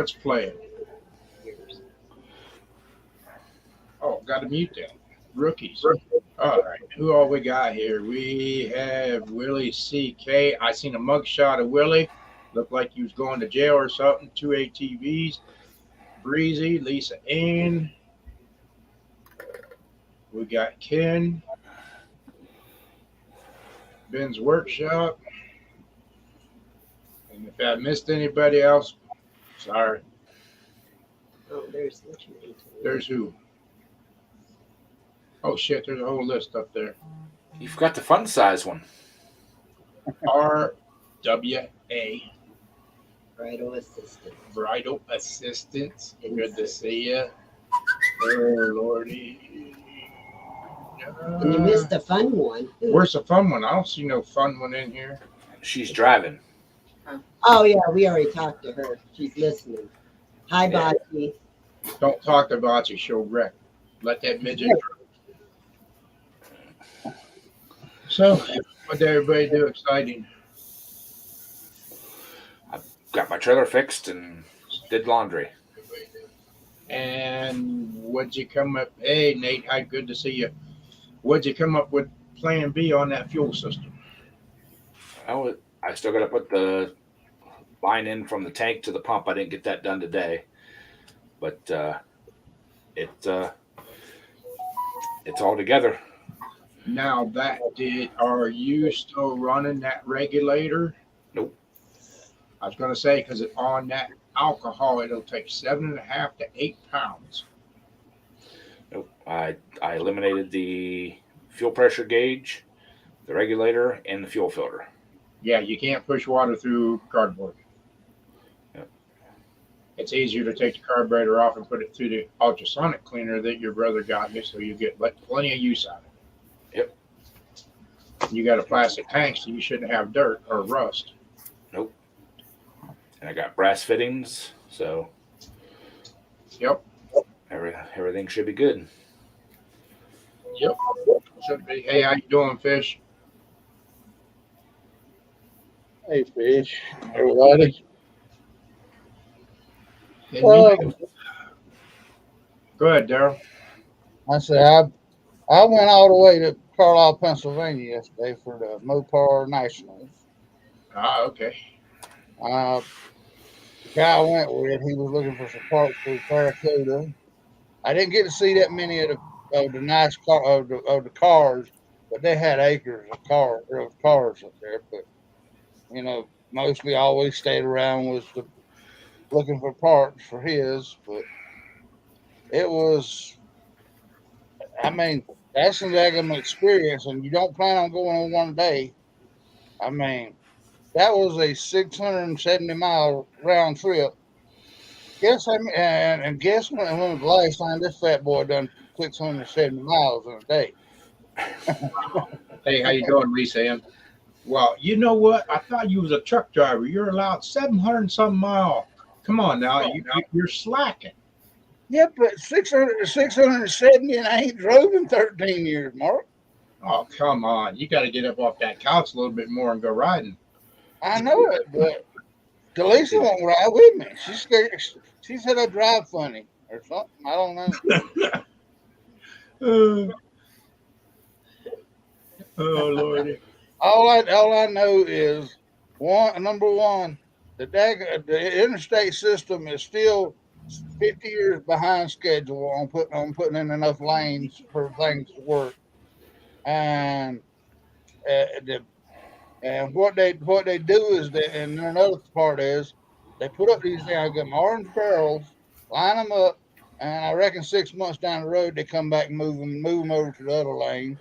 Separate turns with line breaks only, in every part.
What's playing? Oh, got to mute that. Rookies. All right. Who all we got here? We have Willie C.K. I seen a mugshot of Willie. Looked like he was going to jail or something. Two ATVs. Breezy, Lisa Ann. We got Ken. Ben's Workshop. And if I missed anybody else, sorry.
Oh, there's which one?
There's who? Oh shit, there's a whole list up there.
You forgot the fun size one.
RWA.
Bridal assistant.
Bridal Assistance. Good to see you. Oh, Lordy.
And you missed the fun one.
Where's the fun one? I don't see no fun one in here.
She's driving.
Oh, yeah, we already talked to her. She's listening. Hi,
Yeah.
Bocce.
Don't talk to Bocce, she'll wreck. Let that midget. So, what did everybody do exciting?
Got my trailer fixed and did laundry.
And what'd you come up? Hey, Nate, hi, good to see you. What'd you come up with plan B on that fuel system?
I still got to put the line in from the tank to the pump. I didn't get that done today, but it's all together.
Now are you still running that regulator?
Nope.
I was going to say, because on that alcohol, it'll take 7.5 to 8 pounds.
Nope. I eliminated the fuel pressure gauge, the regulator, and the fuel filter.
Yeah, you can't push water through cardboard.
Yep.
It's easier to take the carburetor off and put it through the ultrasonic cleaner that your brother got you, so you get plenty of use out of it.
Yep.
You got a plastic tank, so you shouldn't have dirt or rust.
Nope. And I got brass fittings, so
Yep.
everything should be good.
Yep. Should be. Hey, how you doing, Fish?
Hey, Fish, everybody.
Can you- Go ahead, Daryl.
I said I went all the way to Carlisle, Pennsylvania yesterday for the Mopar Nationals.
Ah, okay.
The guy I went with, he was looking for some parts for his Barracuda. I didn't get to see that many of the nice the cars, but they had acres of cars up there. But mostly I always stayed around was looking for parts for his. But it was, I mean, that's an daggum experience, and you don't plan on going on one day. I mean, that was a 670-mile round trip. Guess guess when was the last time this fat boy done 670 miles in a day?
Hey, how you doing, Lisa Ann? Well, you know what? I thought you was a truck driver. You're allowed 700 some mile. Come on now, you're slacking.
Yeah, but 670, and I ain't drove in 13 years, Mark.
Oh, come on. You got to get up off that couch a little bit more and go riding.
I know it, but Delisa won't ride with me. She's scared. She said I drive funny or something. I don't know.
Oh, Lordy.
All I know is number one, the interstate system is still 50 years behind schedule on putting in enough lanes for things to work, and what they do is and another part is they put up these orange barrels, line them up, and I reckon 6 months down the road they come back and move them over to the other lane.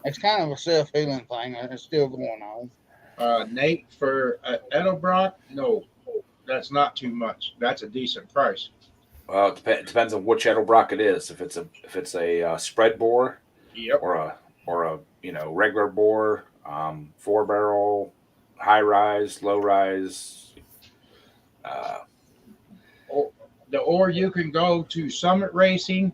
It's kind of a self-healing thing, and it's still going on.
Nate, for Edelbrock, no, that's not too much. That's a decent price.
Well, it depends on which Edelbrock it is. If it's a spread bore,
Yep.
or a regular bore, 4-barrel, high rise, low rise.
Or you can go to Summit Racing,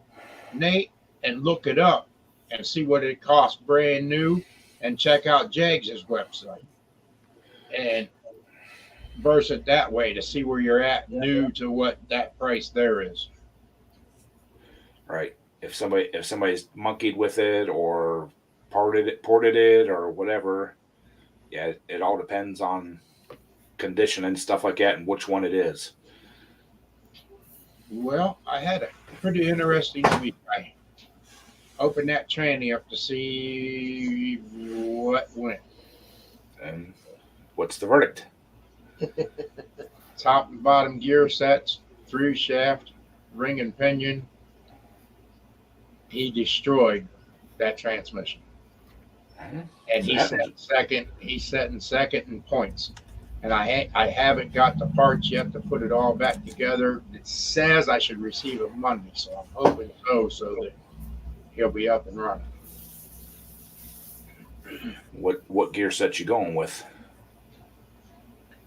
Nate, and look it up and see what it costs brand new, and check out Jags' website. And verse it that way to see where you're at new to what that price there is.
Right. If somebody's monkeyed with it or ported it or whatever, yeah, it all depends on condition and stuff like that and which one it is.
Well, I had a pretty interesting week. I opened that tranny up to see what went.
And what's the verdict?
Top and bottom gear sets, through shaft, ring and pinion. He destroyed that transmission. And he set second. He's setting second in points. And I haven't got the parts yet to put it all back together. It says I should receive it Monday, so I'm hoping so that he'll be up and running.
What gear set you going with?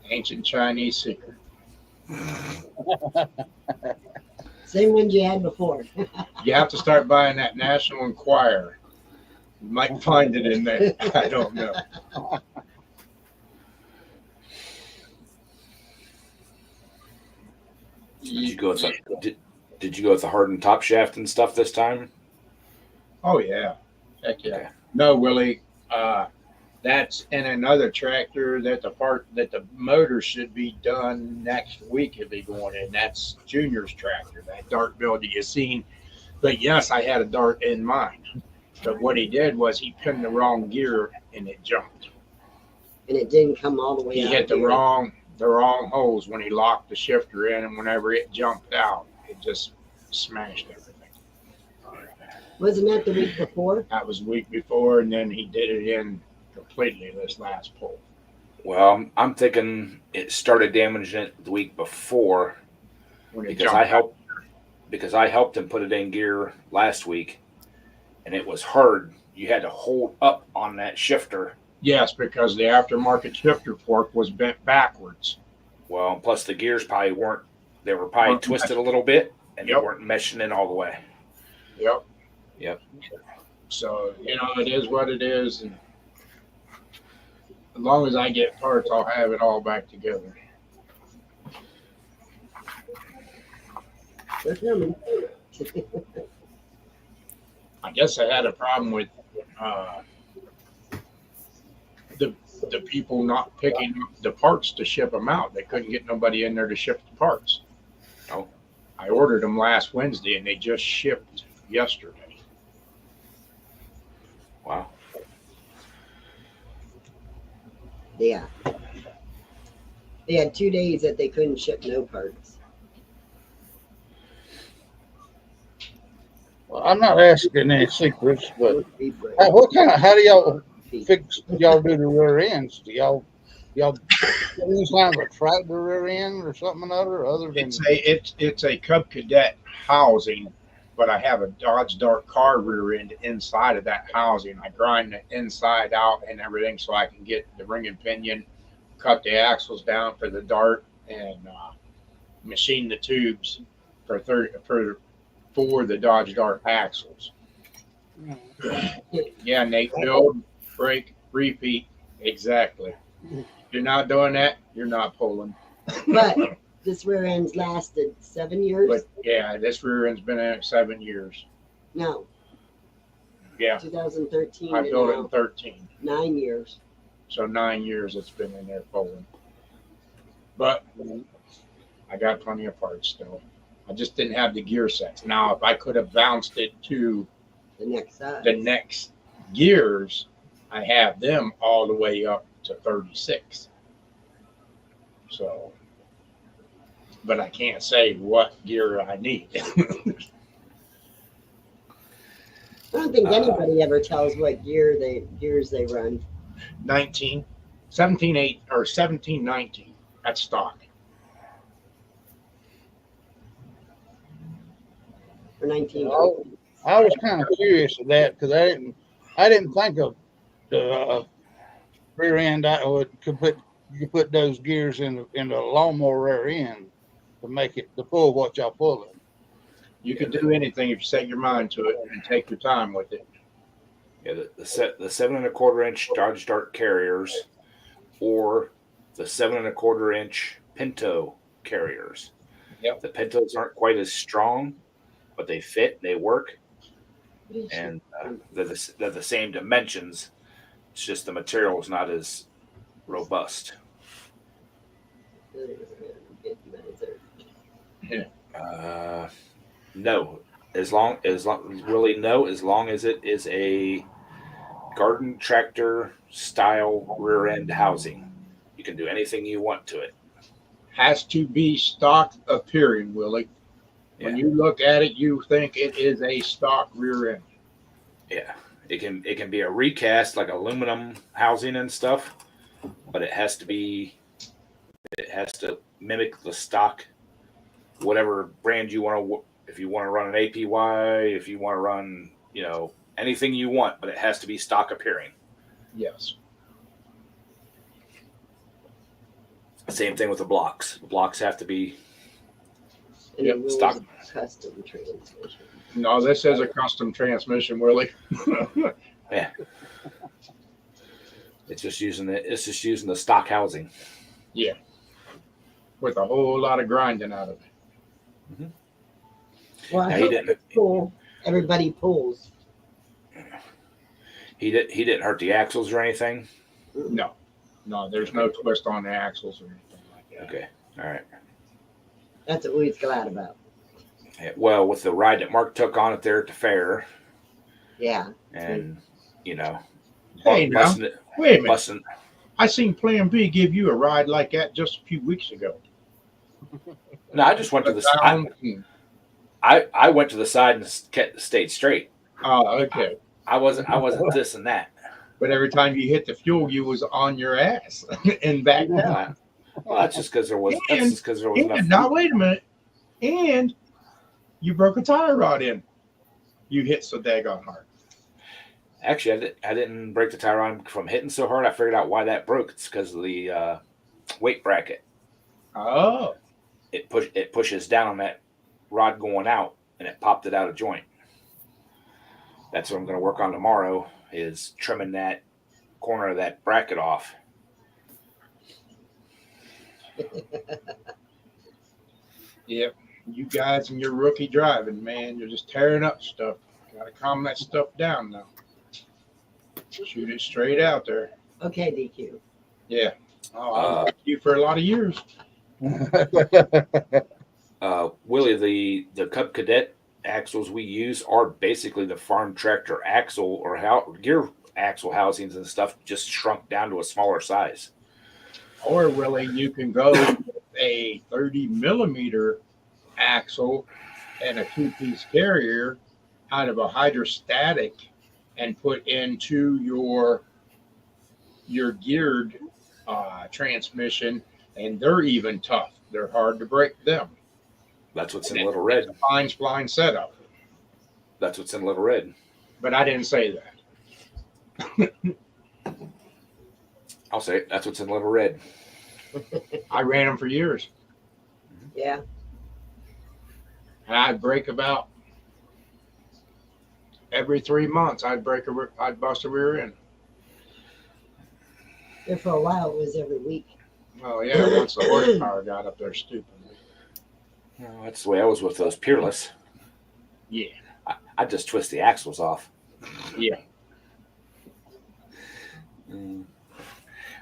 Ancient Chinese secret.
Same ones you had before.
You have to start buying that National Enquirer. You might find it in there. I don't know.
Did you go with did you go with the hardened top shaft and stuff this time?
Oh yeah, heck yeah.
Okay.
No, Willie. That's in another tractor that the motor should be done next week. It'll be going in. That's Junior's tractor, that Dart build that you seen. But yes, I had a Dart in mind. But what he did was he pinned the wrong gear and it jumped.
And it didn't come all the way
He
out
hit the
here.
wrong holes when he locked the shifter in, and whenever it jumped out, it just smashed everything.
Wasn't that the week before?
That was the week before, and then he did it in completely this last pull.
Well, I'm thinking it started damaging it the week before
When it
because
jumped
I helped him put it in gear last week, and it was hard. You had to hold up on that shifter.
Yes, because the aftermarket shifter fork was bent backwards.
Well, plus the gears probably weren't. They were probably twisted a little bit, and
Yep.
they weren't meshing in all the way.
Yep.
Yep.
So, it is what it is. And as long as I get parts, I'll have it all back together.
They're coming.
I guess I had a problem with the people not picking up the parts to ship them out. They couldn't get nobody in there to ship the parts.
Oh.
I ordered them last Wednesday and they just shipped yesterday.
Wow.
Yeah. They had 2 days that they couldn't ship no parts.
Well, I'm not asking any secrets, but
Roast beef bread.
how do y'all y'all do the rear ends? Do y'all use kind of a tractor rear end or something other than
It's a Cub Cadet housing, but I have a Dodge Dart car rear end inside of that housing. I grind the inside out and everything so I can get the ring and pinion, cut the axles down for the Dart, and machine the tubes for the Dodge Dart axles. Yeah, Nate, build, break, repeat. Exactly. If you're not doing that, you're not pulling.
But this rear end's lasted 7 years?
But yeah, this rear end's been in it 7 years.
No,
Yeah,
2013
I
and
built it
now
in 13.
9 years.
So 9 years it's been in there pulling. But I got plenty of parts still. I just didn't have the gear sets. Now, if I could have bounced it to
The next size.
the next gears, I have them all the way up to 36. So, but I can't say what gear I need.
I don't think anybody ever tells what gears they run.
19, 17, 8, or 17, 19 at stock.
For 19.
I was kind of curious of that because I didn't think of the rear end. You could put those gears in the lawnmower rear end to make it to pull what y'all pulling.
You can do anything if you set your mind to it and take your time with it.
Yeah, the 7 1/4 inch Dodge Dart carriers, or the 7.25-inch Pinto carriers.
Yep.
The Pintos aren't quite as strong, but they fit, they work, and they're the same dimensions. It's just the material is not as robust. No, as long really no, as long as it is a garden tractor style rear end housing, you can do anything you want to it.
Has to be stock appearing, Willie. When you look at it, you think it is a stock rear end.
Yeah, it can be a recast like aluminum housing and stuff, but it has to mimic the stock, whatever brand you want to. If you want to run an APY, if you want to run, anything you want, but it has to be stock appearing.
Yes.
Same thing with the blocks. The blocks have to be
stock. Custom transmission.
No, this is a custom transmission, Willie.
Yeah. It's just using the stock housing.
Yeah. With a whole lot of grinding out of it.
Mm-hmm.
Well, I hope everybody pulls.
He didn't hurt the axles or anything?
No, there's no twist on the axles or anything like that.
Okay, all right.
That's what we're glad about.
Yeah, well, with the ride that Mark took on it there at the fair.
Yeah.
And,
Hey, now, wait a minute. I seen Plan B give you a ride like that just a few weeks ago.
No, I just went to the side. I went to the side and stayed straight.
Oh, okay.
I wasn't this and that.
But every time you hit the fuel, you was on your ass and back down.
Well, that's just because there was. Enough.
Now wait a minute. And you broke a tire rod in. You hit so daggone hard.
Actually, I didn't break the tire on from hitting so hard. I figured out why that broke. It's because of the weight bracket.
Oh.
It pushes down on that rod going out, and it popped it out of joint. That's what I'm going to work on tomorrow, is trimming that corner of that bracket off.
Yep. You guys and your rookie driving, man, you're just tearing up stuff. Got to calm that stuff down now. Shoot it straight out there.
Okay, DQ.
Yeah. Oh, I've liked you for a lot of years.
Willie, the Cub Cadet axles we use are basically the farm tractor axle or gear axle housings and stuff, just shrunk down to a smaller size.
Or Willie, you can go with a 30 millimeter axle and a 2-piece carrier out of a hydrostatic and put into your geared transmission, and they're even tough. They're hard to break them.
That's what's in Little Red.
Fine spline setup.
That's what's in Little Red.
But I didn't say that.
I'll say it. That's what's in Little Red.
I ran them for years.
Yeah.
And I'd break about every 3 months. I'd bust a rear end.
There for a while, it was every week.
Oh yeah, once the horsepower got up there, stupid.
Well, that's the way I was with those Peerless.
Yeah.
I just twist the axles off.
Yeah.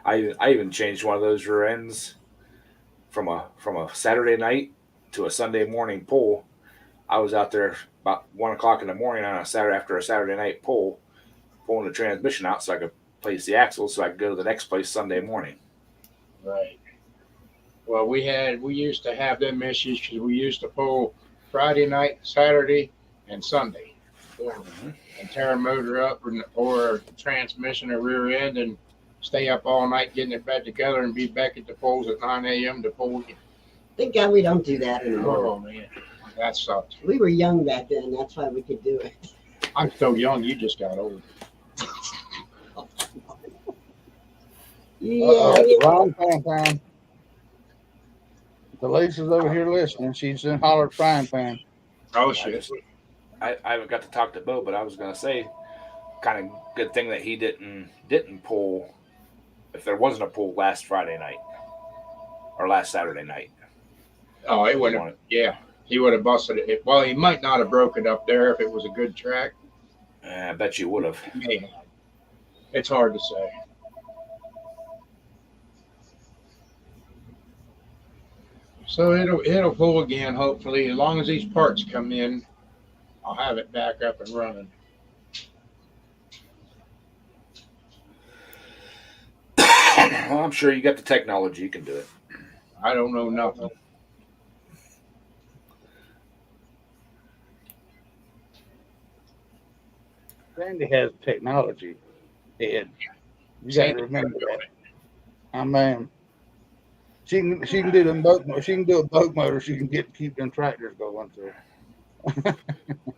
I even changed one of those rear ends from a Saturday night to a Sunday morning pull. I was out there about 1 o'clock in the morning on a Saturday after a Saturday night pull, pulling the transmission out so I could place the axles so I could go to the next place Sunday morning.
Right. Well, we used to have them issues because we used to pull Friday night, Saturday, and Sunday.
Yeah.
And tear a motor up or a transmission or rear end and stay up all night getting it back together and be back at the polls at 9 a.m. to pull again.
Thank God we don't do that anymore.
Oh, man. That sucked.
We were young back then. That's why we could do it.
I'm still young. You just got old.
Yeah.
Wrong time. The Lisa's over here listening. She's in hollered frying pan.
Oh, shit.
I haven't got to talk to Bo, but I was going to say, kind of good thing that he didn't pull. If there wasn't a pull last Friday night, or last Saturday night.
Oh, it would have. Yeah, he would have busted it. Well, he might not have broke it up there if it was a good track.
I bet you would have.
Yeah, it's hard to say. So it'll pull again. Hopefully, as long as these parts come in, I'll have it back up and running.
Well, I'm sure you got the technology. You can do it.
I don't know nothing.
Sandy has technology, Ed. You got to
Sandy's
remember
good
that.
at it.
I mean, she can do them boat. She can do a boat motor. She can keep them tractors going. So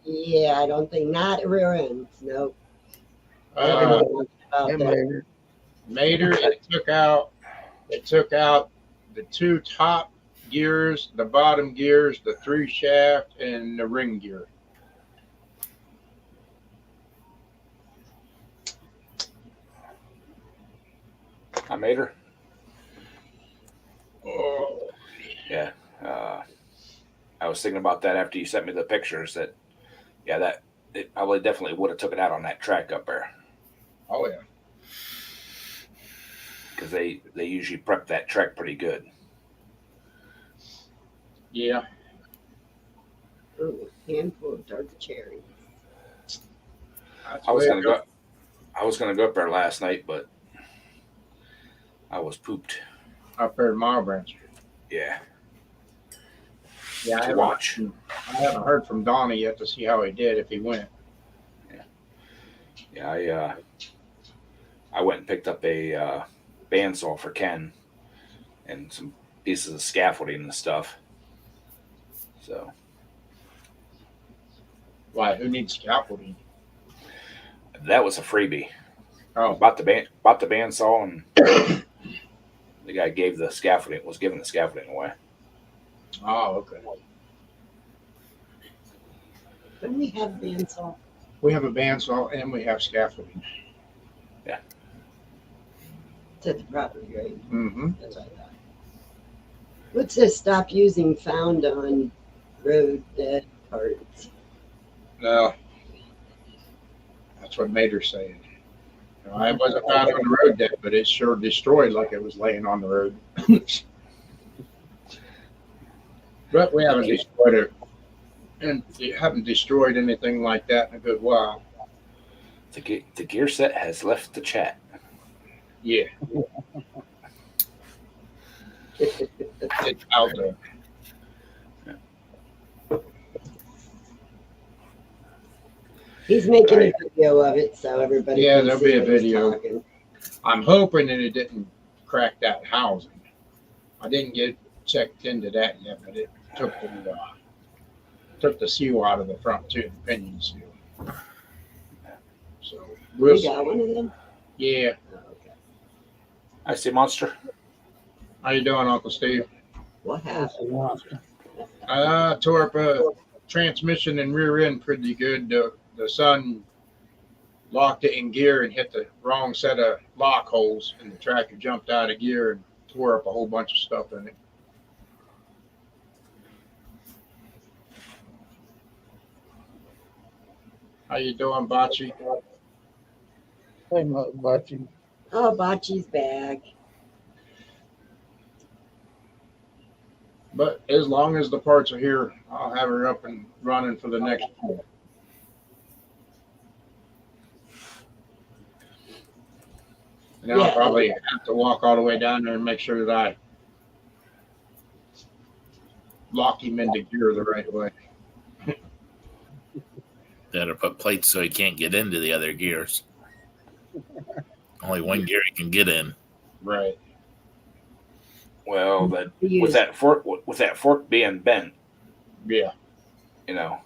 Yeah, I don't think not rear ends. Nope. I don't
Uh,
know much about
yeah,
that.
Mater, it took out the two top gears, the bottom gears, the through shaft, and the ring gear.
I made her.
Oh,
Yeah. I was thinking about that after you sent me the pictures. That it probably definitely would have took it out on that track up there,
oh yeah.
because they usually prep that track pretty good.
Yeah.
Ooh, handful of dark cherries.
That's
I was
way
gonna
it
go. I was gonna go up there last night, but I was pooped.
up there in Mile Branch.
Yeah.
Yeah,
To watch.
I haven't heard from Donnie yet to see how he did if he went.
Yeah. I went and picked up a bandsaw for Ken and some pieces of scaffolding and stuff. So
Why? Who needs scaffolding?
that was a freebie.
Oh,
Bought the bandsaw, and the guy was giving the scaffolding away.
oh, okay.
Don't we have bandsaw?
We have a bandsaw and we have scaffolding.
It's at the property, right?
Mm-hmm.
That's what I thought. What's this stop using found on road parts?
No, that's what Mater's saying. You know, I wasn't found on the road deck, but it sure destroyed like it was laying on the road. But we haven't destroyed it, and you haven't destroyed anything like that in a good while.
The gear set has left the chat.
Yeah, it's out there.
He's making a video of it so everybody
Yeah,
can
there'll
see
be a
what he's
video.
talking.
I'm hoping that it didn't crack that housing. I didn't get checked into that yet, but it took the seal out of the front too, the pinion seal. So we'll
You
see.
got one of them?
Yeah.
Oh, okay.
I see monster.
How you doing, Uncle Steve?
What happened?
Tore up a transmission and rear end pretty good. The son locked it in gear and hit the wrong set of lock holes, and the tractor jumped out of gear and tore up a whole bunch of stuff in it. How you doing, Bocce?
Hey, Butchie.
Oh, Bocce's back.
But as long as the parts are here, I'll have her up and running for the next one. And I'll
Yeah.
probably have to walk all the way down there and make sure that I lock him into gear the right way.
Better put plates so he can't get into the other gears. Only one gear he can get in.
Right.
Well, that
He
with
used-
that fork being bent,
Yeah.
you know.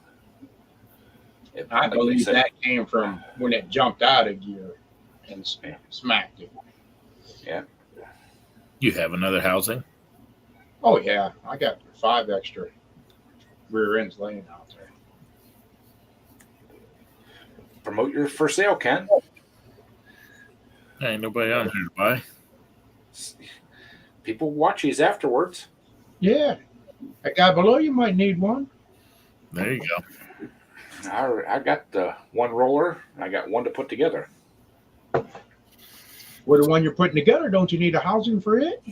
I
like they
believe
said,
that came from when it jumped out of gear and smacked it.
You have another housing?
Oh, yeah. I got 5 extra rear ends laying out there.
promote your for sale, Ken.
Ain't nobody on here to buy.
people watch these afterwards.
Yeah. That guy below you might need one.
There you go.
I got the one roller, and I got one to put together.
With the one you're putting together, don't you need a housing for it?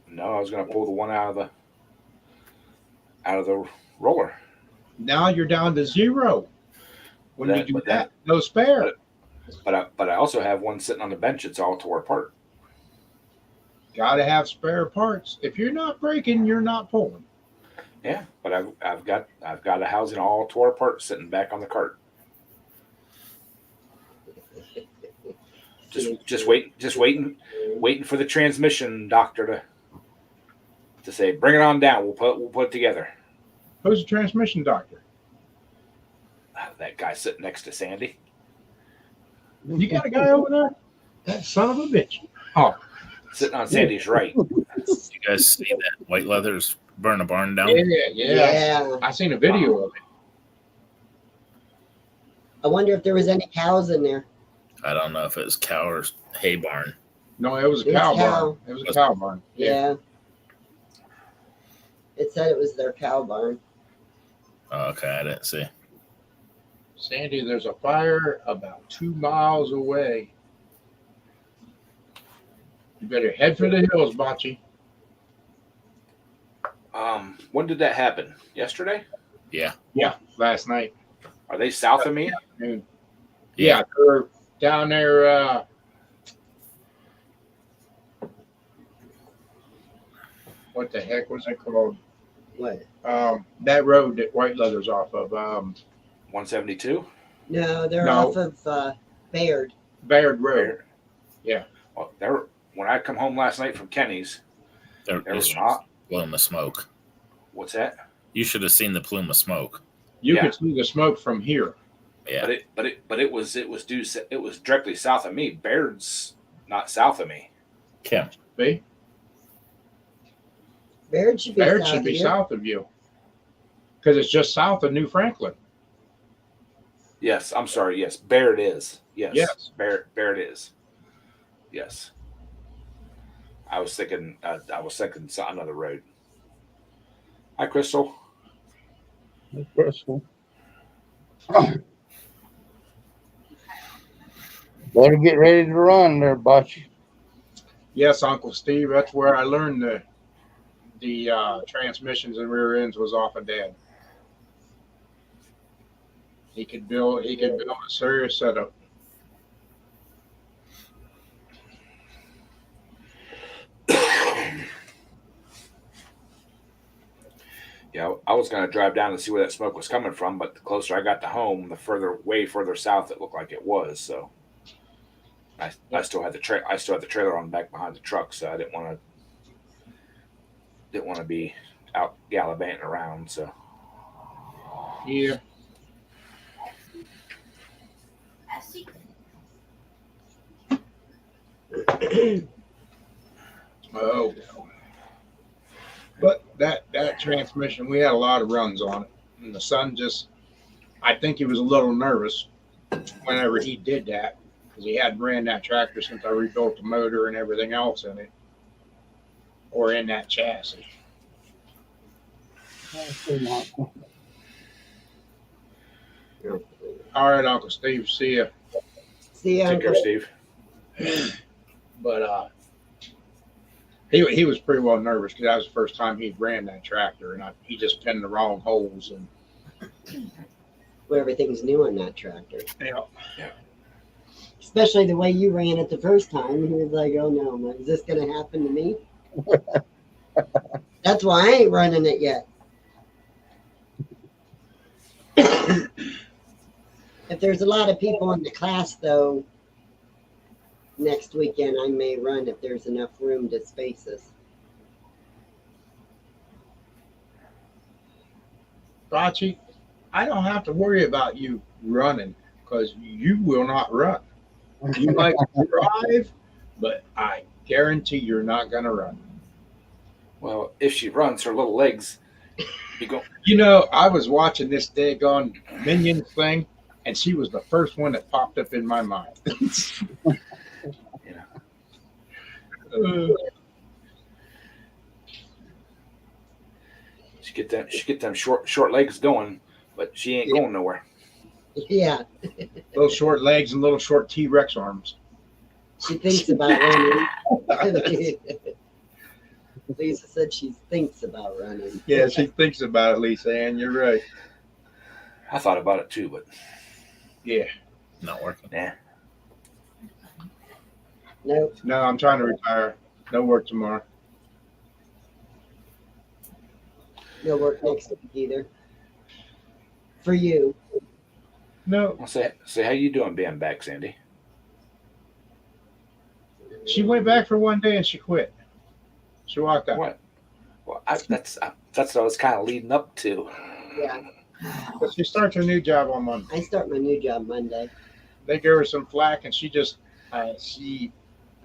No, I was going to pull the one out of the roller.
Now you're down to zero. When you do
But
that, no spare.
But I also have one sitting on the bench. It's all tore apart.
Got to have spare parts. If you're not breaking, you're not pulling.
Yeah, but I've got a housing all tore apart sitting back on the cart. Just waiting for the transmission doctor to say, bring it on down. We'll put it together.
Who's the transmission doctor?
That guy sitting next to Sandy.
You got a guy over there? That son of a bitch. Oh,
Sitting on Sandy's right.
You guys see that White Leathers burn a barn down?
yeah. I seen a video of it.
I wonder if there was any cows in there.
I don't know if it was cow or hay barn.
No, it was a
It was
cow
cow.
barn. It was a cow barn.
Yeah. It said it was their cow barn.
Oh, okay, I didn't see.
Sandy, there's a fire about 2 miles away. You better head for the hills, Bocce.
When did that happen? Yesterday?
Yeah.
Yeah, last night.
Are they south of me?
Noon.
Yeah.
Yeah, they're down there. What the heck was it called?
What?
That road that White Leather's off of.
172?
No, they're
No.
off of Baird.
Bayard Road.
Well, when I come home last night from Kenny's,
There
there was
was
not.
plume of smoke.
What's that?
You should have seen the plume of smoke.
You
Yeah.
could see the smoke from here.
Yeah.
But it was directly south of me. Baird's not south of me.
Kim.
See?
Baird should be
Bayard
south
should be
here.
south of you. Because it's just south of New Franklin.
Yes, I'm sorry. Yes, Baird is. Yes.
Yes.
Baird is. Yes. I was thinking another road. Hi, Crystal.
Crystal. Better get ready to run there, Bocce.
Yes, Uncle Steve. That's where I learned the transmissions and rear ends was off of Dad. He could build a serious setup.
Yeah, I was going to drive down and see where that smoke was coming from, but the closer I got to home, the way further south it looked like it was. So I still had the trailer on the back behind the truck, so I didn't want to be out gallivanting around. So
Yeah. Oh. But that transmission, we had a lot of runs on it. And the son I think he was a little nervous whenever he did that because he hadn't ran that tractor since I rebuilt the motor and everything else in it or in that chassis. All right, Uncle Steve, see ya.
See ya.
take care, Steve.
But he was pretty well nervous because that was the first time he ran that tractor, and he just pinned the wrong holes. And
Well, everything's new on that tractor.
yeah,
Especially the way you ran it the first time. He was like, oh no, is this going to happen to me? That's why I ain't running it yet. If there's a lot of people in the class, though, next weekend I may run if there's enough room to space us.
Bocce, I don't have to worry about you running because you will not run. You might drive, but I guarantee you're not going to run.
Well, if she runs, her little legs be going.
You know, I was watching this daggone Minions thing, and she was the first one that popped up in my mind.
She get them short legs going, but she ain't going nowhere.
Yeah,
Little short legs and little short T-Rex arms.
she thinks about running. Lisa said she thinks about running.
Yeah, she thinks about it, Lisa Ann. You're right.
I thought about it too, but
Yeah.
Not working.
nah.
Nope.
No, I'm trying to retire. No work tomorrow.
No work next week either. For you.
No,
I'll say how you doing being back, Sandy?
she went back for one day and she quit. She walked out.
What? Well, that's what I was kind of leading up to.
Yeah.
But she starts her new job on Monday.
I start my new job Monday.
They gave her some flack, and she just
I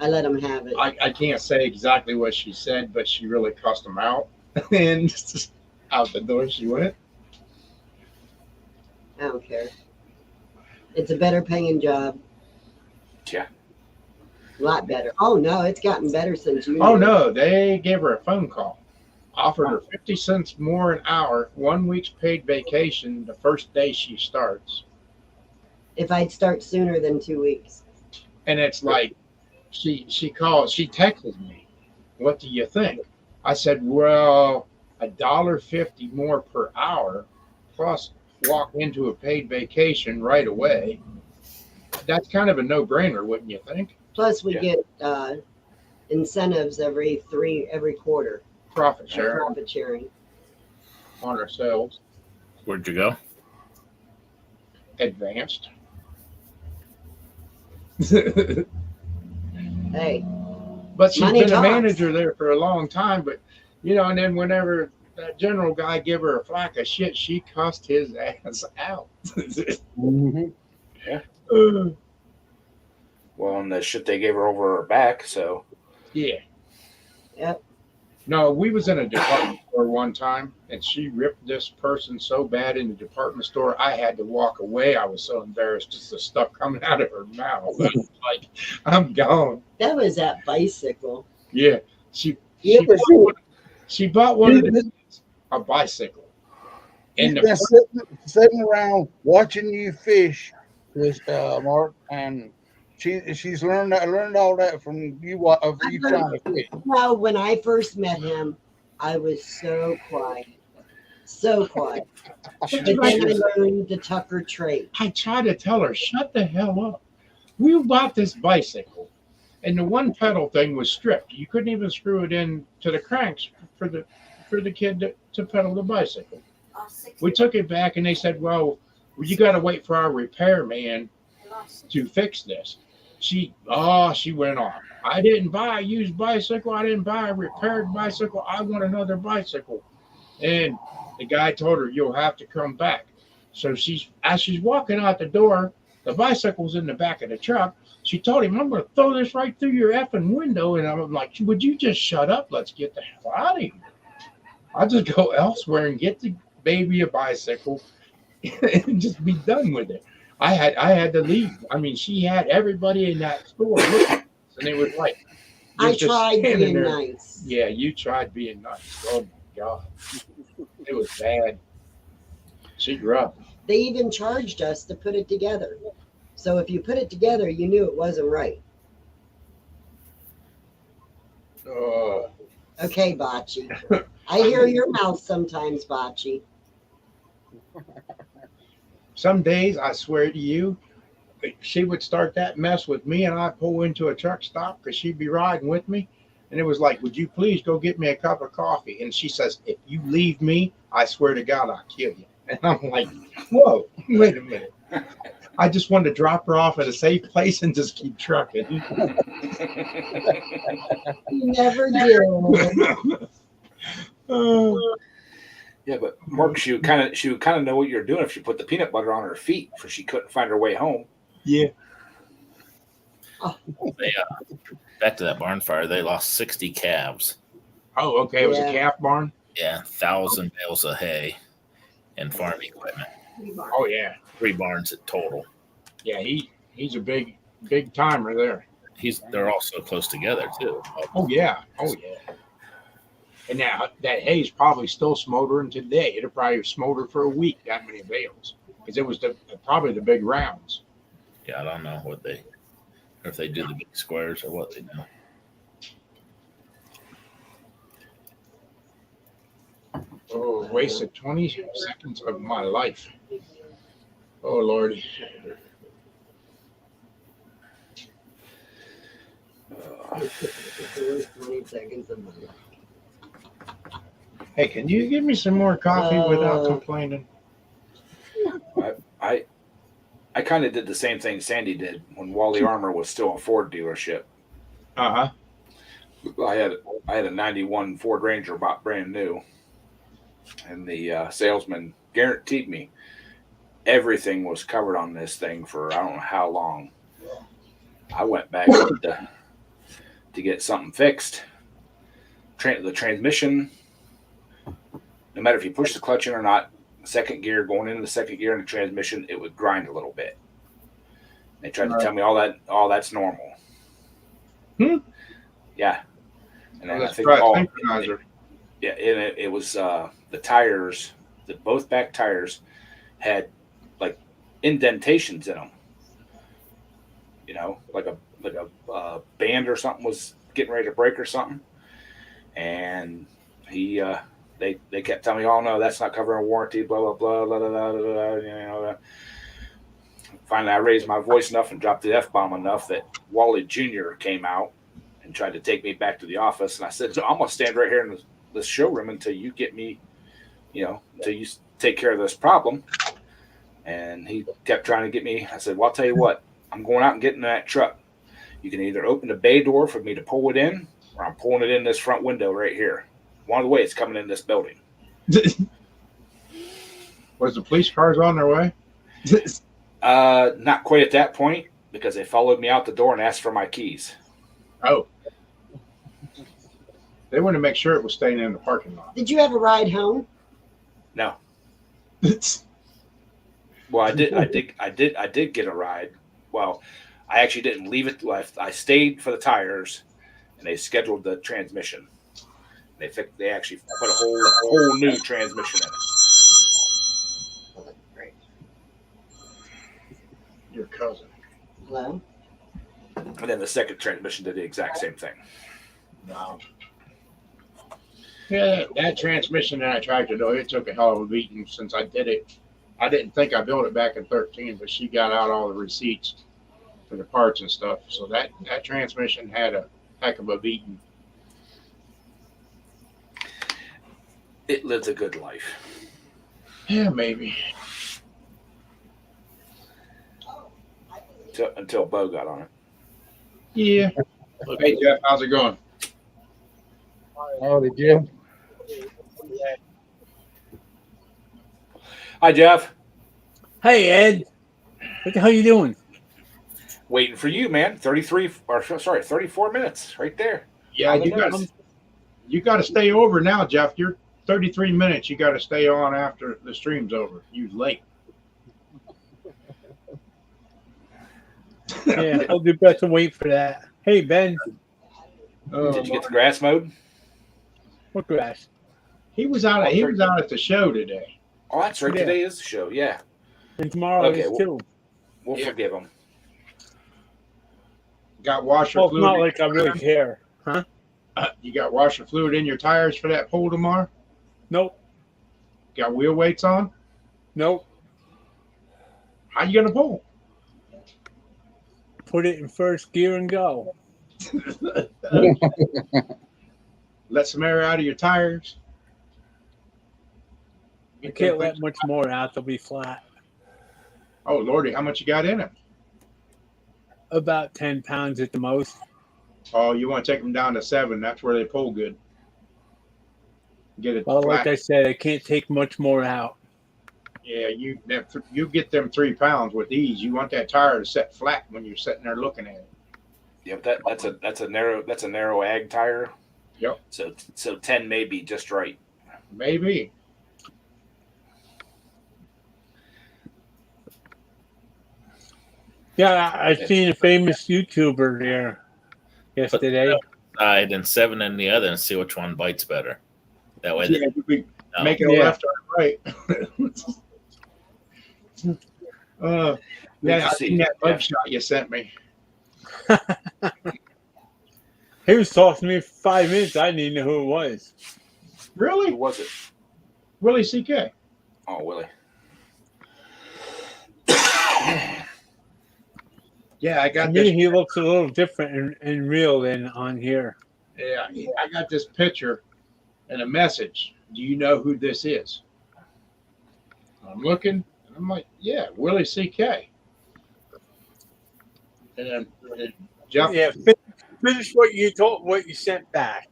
let them have it.
I can't say exactly what she said, but she really cussed them out, and just out the door she went.
I don't care. It's a better paying job.
Yeah.
A lot better. Oh no, it's gotten better since you.
Oh
knew.
no, they gave her a phone call, offered her 50 cents more an hour, 1 week's paid vacation the first day she starts,
If I'd start sooner than 2 weeks.
and it's like she texted me, "What do you think?" I said, "Well, $1.50 more per hour, plus walk into a paid vacation right away. That's kind of a no-brainer, wouldn't you think?"
Plus, we
Yeah.
get incentives every quarter.
Profit share
Profit sharing.
on ourselves,
Where'd you go?
advanced.
Hey,
But she's
Money
been a
talks.
manager there for a long time. But and then whenever that general guy give her a flack of shit, she cussed his ass out.
Mhm.
Uh,
Well, and the shit they gave her over her back, so
yeah.
Yep.
No, we was in a department store one time, and she ripped this person so bad in the department store, I had to walk away. I was so embarrassed, just the stuff coming out of her mouth. I was like, I'm gone.
that was that bicycle.
Yeah, she
Yeah, but
she bought one of a bicycle.
she's
And
been
the
sitting around watching you fish, this Mark, and she's learned all that from you. For you trying to fish.
Now, when I first met him, I was so quiet. So quiet. But then I learned the Tucker trait.
I tried to tell her, shut the hell up. We bought this bicycle, and the one pedal thing was stripped. You couldn't even screw it in to the cranks for the kid to pedal the bicycle. We took it back, and they said, well, you got to wait for our repairman to fix this. She went on. I didn't buy a used bicycle. I didn't buy a repaired bicycle. I want another bicycle. And the guy told her, you'll have to come back. So as she's walking out the door, the bicycle's in the back of the truck. She told him, I'm going to throw this right through your effing window. And I'm like, would you just shut up? Let's get the hell out of here. I'll just go elsewhere and get the baby a bicycle and just be done with it. I had to leave. I mean, she had everybody in that store looking at us, and it was like,
I
just
tried
standing
being
there.
nice.
Yeah, you tried being nice. Oh my God, it was bad. She's rough.
They even charged us to put it together. So if you put it together, you knew it wasn't right. Okay, Bocce. I hear your mouth sometimes, Bocce.
Some days, I swear to you, she would start that mess with me, and I'd pull into a truck stop because she'd be riding with me. And it was like, would you please go get me a cup of coffee? And she says, if you leave me, I swear to God, I'll kill you. And I'm like, whoa, wait a minute. I just wanted to drop her off at a safe place and just keep trucking.
You never do.
yeah. But Mark, she would kind of know what you're doing if she put the peanut butter on her feet, for she couldn't find her way home.
Yeah.
Back to that barn fire, they lost 60 calves.
Oh, okay. It was
Yeah.
a calf barn.
Yeah, 1,000 bales of hay and farm equipment.
Oh yeah.
3 barns in total.
Yeah. He's a big timer there.
They're all so close together too.
Oh yeah. Oh yeah. And now that hay's probably still smoldering today. It'll probably smolder for a week, that many bales. Because it was probably the big rounds.
Yeah, I don't know if they do the big squares or what they do.
Oh, wasted 20 seconds of my life. Oh, Lord.
20 seconds of my life.
Hey, can you give me some more coffee without complaining?
I kind of did the same thing Sandy did when Wally Armour was still a Ford dealership.
Uh-huh.
I had a 91 Ford Ranger bought brand new, and the salesman guaranteed me everything was covered on this thing for I don't know how long. I went back to get something fixed. The transmission, no matter if you push the clutch in or not, second gear, going into the second gear in the transmission, it would grind a little bit. They tried to tell me all that's normal. Yeah. And then I think
synchronizer.
Yeah, and it was the tires, both back tires had like indentations in them. You know, like a band or something was getting ready to break or something. And they kept telling me, "Oh no, that's not covering a warranty." Blah blah blah blah blah blah. Blah, you know. Finally, I raised my voice enough and dropped the F-bomb enough that Wally Jr. came out and tried to take me back to the office. And I said, "So I'm gonna stand right here in this showroom until you get me, until you take care of this problem." And he kept trying to get me. I said, "Well, I'll tell you what. I'm going out and getting in that truck. You can either open the bay door for me to pull it in, or I'm pulling it in this front window right here. One of the ways it's coming in this building."
Was the police cars on their way?
Not quite at that point, because they followed me out the door and asked for my keys.
Oh. They wanted to make sure it was staying in the parking lot.
Did you have a ride home?
No. Well, I did get a ride. Well, I actually didn't leave it. I stayed for the tires, and they scheduled the transmission. They actually put a whole new transmission in it.
Great.
Your cousin.
Hello?
And then the second transmission did the exact same thing.
Wow. Yeah, that transmission that I tractor though, it took a hell of a beating since I did it. I didn't think I built it back in 13, but she got out all the receipts for the parts and stuff. So that transmission had a heck of a beating.
It lived a good life.
Yeah, maybe.
Until Bo got on it.
Yeah. Hey Jeff, how's it going?
Howdy, Jeff.
Hi, Jeff.
Hey, Ed. What the hell you doing?
Waiting for you, man. 34 minutes right there.
Yeah, you got to stay over now, Jeff. You're 33 minutes. You got to stay on after the stream's over. You late.
Yeah, hold your breath and wait for that. Hey, Ben.
Did you get the grass mowed?
What grass?
He was out at the show today.
Oh, that's right.
Yeah.
Today is the show. Yeah.
And tomorrow
Okay,
is too.
We'll forgive him.
Got washer
Well, it's
fluid.
not like I really care. Huh?
You got washer fluid in your tires for that pull tomorrow?
Nope.
Got wheel weights on?
Nope.
How you gonna pull?
Put it in first gear and go.
Let some air out of your tires.
I can't let much more out. They'll be flat.
Oh Lordy, how much you got in them?
About 10 pounds at the most.
Oh, you want to take them down to 7? That's where they pull good. Get it
Well,
flat.
like I said, I can't take much more out.
Yeah, you get them 3 pounds with ease. You want that tire to set flat when you're sitting there looking at it.
Yep, that's a narrow ag tire.
Yep.
So 10 may be just right.
Maybe.
Yeah, I seen a famous YouTuber there yesterday.
Side and 7 in the other and see which one bites better. That way,
Yeah, you be
no.
making a
Yeah.
left or a right.
Good
Yeah,
to
I
see
seen
you,
that
Jeff.
mugshot you sent me.
He was talking to me for 5 minutes. I didn't even know who it was.
Who
Really?
was it?
Willie C.K.
Oh, Willie.
Yeah, I
To
got
me,
this.
he looks a little different in real than on here.
Yeah, I got this picture and a message. Do you know who this is? I'm looking, and I'm like, yeah, Willie C.K. And then Jeff,
Yeah, finish what you sent back.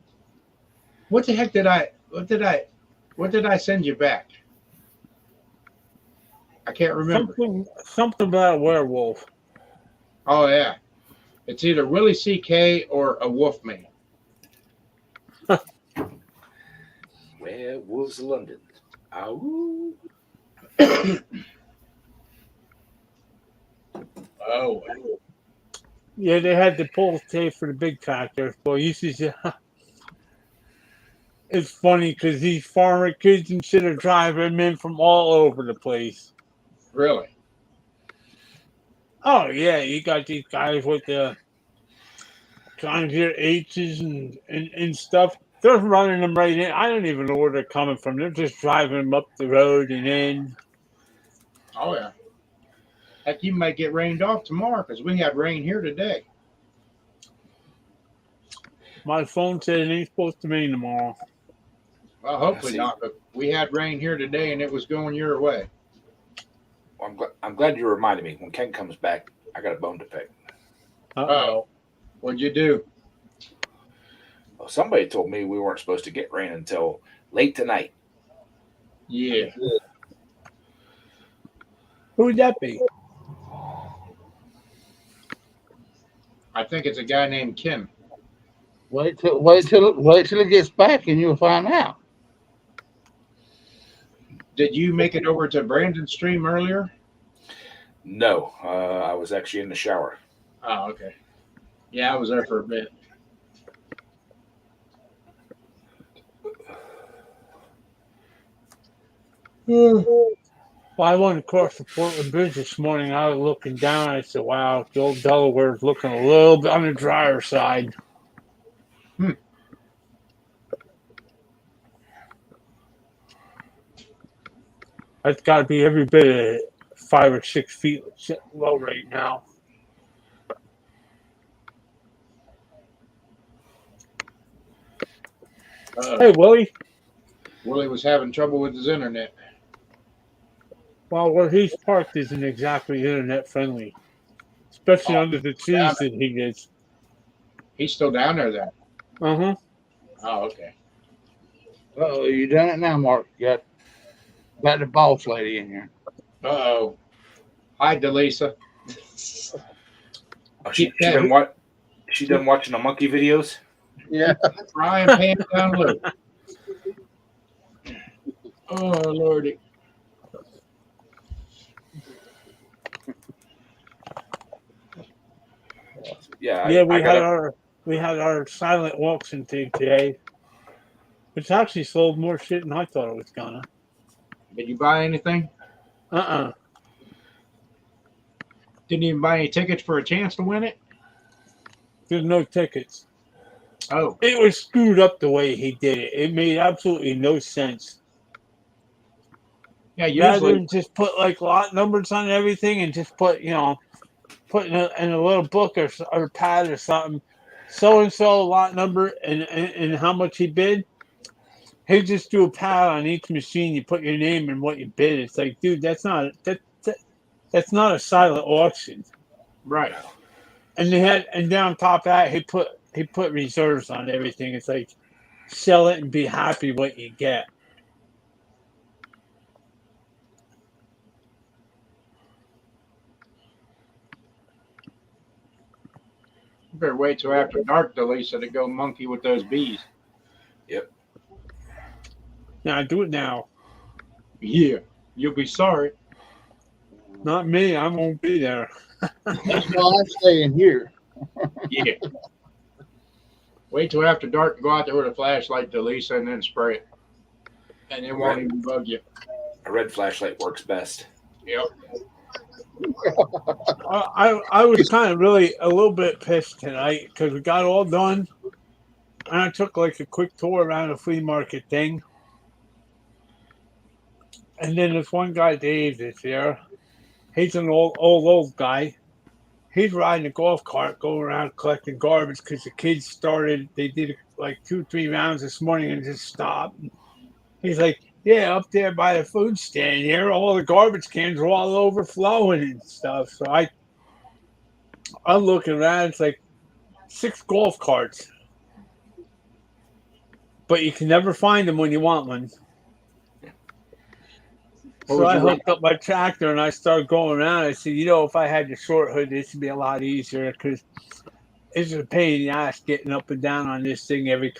what the heck what did I send you back? I can't remember.
Something about a werewolf.
Oh yeah, it's either Willie C.K. or a Wolfman.
Werewolves of London. Ow.
Oh,
Yeah, they had to pull the tape for the big tractor. Well, you see, it's funny because these farmer kids and shit are driving in from all over the place.
really?
Oh yeah, you got these guys with the trying to get H's and stuff. They're running them right in. I don't even know where they're coming from. They're just driving them up the road and in.
Oh yeah. Heck, you might get rained off tomorrow because we had rain here today.
My phone said it ain't supposed to rain tomorrow.
Well, hopefully
See.
not, but we had rain here today and it was going your way.
Well, I'm glad you reminded me. When Ken comes back, I got a bone to pick.
Uh-oh.
What'd you do?
Well, somebody told me we weren't supposed to get rain until late tonight.
Yeah.
Who would that be?
I think it's a guy named Kim.
Wait till it gets back, and you'll find out.
Did you make it over to Brandon's stream earlier?
No, I was actually in the shower.
Oh, okay. Yeah, I was there for a bit.
Well, I went across the Portland Bridge this morning. I was looking down. I said, wow, the old Delaware's looking a little bit on the drier side. That's got to be every bit of 5 or 6 feet low right now. Hey, Willie.
Willie was having trouble with his internet.
Well, where he's parked isn't exactly internet friendly, especially under the trees that he gets.
He's still down there then.
Uh-huh.
Oh, okay.
Oh, you done it now, Mark. You got the boss lady in here.
Uh-oh. Hi, Delisa.
Oh, she done what? She done watching the monkey videos?
Yeah.
Brian Pan down low. Oh, Lordy.
Yeah.
Yeah,
I
we had our silent auction thing today, which actually sold more shit than I thought it was gonna.
Did you buy anything?
Uh-uh.
Didn't even buy any tickets for a chance to win it?
There's no tickets.
Oh,
It was screwed up the way he did it. It made absolutely no sense.
yeah,
Rather
usually.
than just put like lot numbers on everything and just put, put in a little book or pad or something, so and so lot number and how much he bid. He just do a pad on each machine. You put your name and what you bid. It's like, dude, that's not a silent auction.
Right.
And and down on top of that, he put reserves on everything. It's like, sell it and be happy what you get.
You better wait till after dark, Delisa, to go monkey with those bees.
Now do it now.
Yeah, you'll be sorry.
Not me. I won't be there.
That's why I'm staying here.
Yeah. Wait till after dark and go out there with a flashlight, Delisa, and then spray it. and it won't even bug you.
A red flashlight works best.
Yep.
I was kind of really a little bit pissed tonight because we got all done, and I took like a quick tour around the flea market thing, and then this one guy Dave is there. He's an old guy. He's riding a golf cart going around collecting garbage because the kids started. They did like 2-3 rounds this morning and just stopped. He's like, yeah, up there by the food stand here, all the garbage cans are all overflowing and stuff. So I'm looking around. It's like 6 golf carts, but you can never find them when you want one.
What
So
was
I
your
hooked up my tractor and I started going around. I said, if I had the short hood, this would be a lot easier because it's a pain in the ass getting up and down on this thing every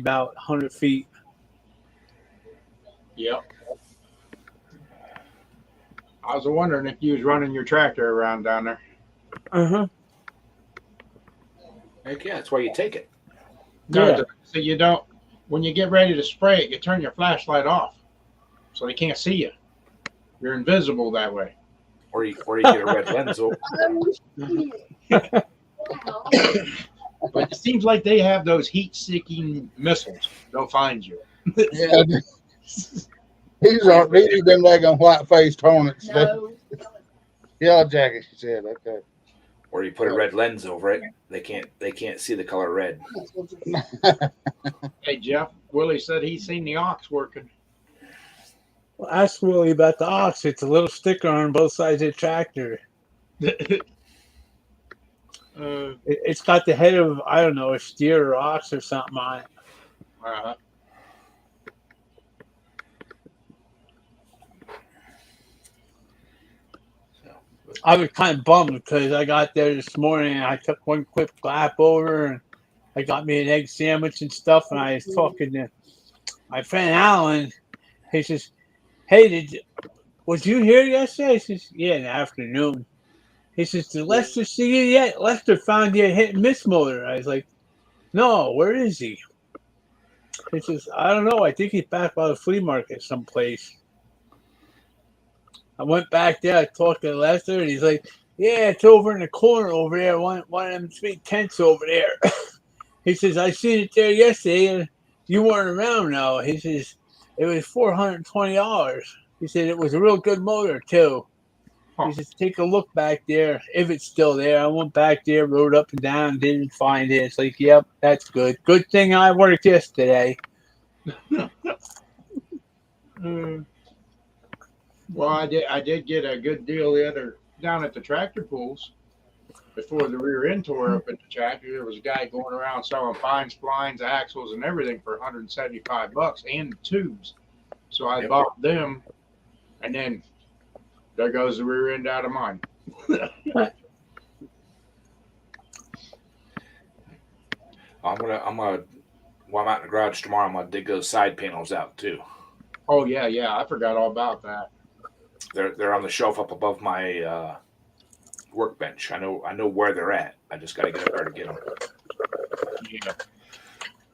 about 100 feet.
Yep. I was wondering if you was running your tractor around down there.
Uh-huh.
Heck yeah, that's why you take it.
No,
Yeah.
so you don't. When you get ready to spray it, you turn your flashlight off, so they can't see you. You're invisible that way.
Or you get a red lens.
But it seems like they have those heat-seeking missiles. They'll find you.
Yeah. These aren't these them daggone white-faced hornets.
No.
Yellow jacket, she said. Okay.
Or you put a red lens over it. They can't see the color red.
Hey, Jeff, Willie said he's seen the ox working.
Well, ask Willie about the ox. It's a little sticker on both sides of the tractor. It's got the head of, I don't know, a steer or ox or something on it.
Uh-huh.
I was kind of bummed because I got there this morning and I took one quick lap over and I got me an egg sandwich and stuff. And I was talking to my friend Alan. He says, hey, was you here yesterday? I says, yeah, in the afternoon. He says, did Lester see you yet? Lester found you hit and miss motor. I was like, no, where is he? He says, I don't know. I think he's back by the flea market someplace. I went back there. I talked to Lester, and he's like, yeah, it's over in the corner over there. One of them 3 tents over there. He says, I seen it there yesterday, and you weren't around now. He says, it was $420. He said, it was a real good motor, too. He says, take a look back there, if it's still there. I went back there, rode up and down, didn't find it. It's like, yep, that's good. Good thing I worked yesterday.
Well, I did get a good deal the other down at the tractor pools. Before the rear end tore up at the tractor, there was a guy going around selling fine splines, axles, and everything for $175 and tubes. So I bought them, and then there goes the rear end out of mine.
I'm gonna while I'm out in the garage tomorrow, I'm gonna dig those side panels out too.
Oh yeah, I forgot all about that.
They're on the shelf up above my workbench. I know where they're at. I just gotta get up there to get them.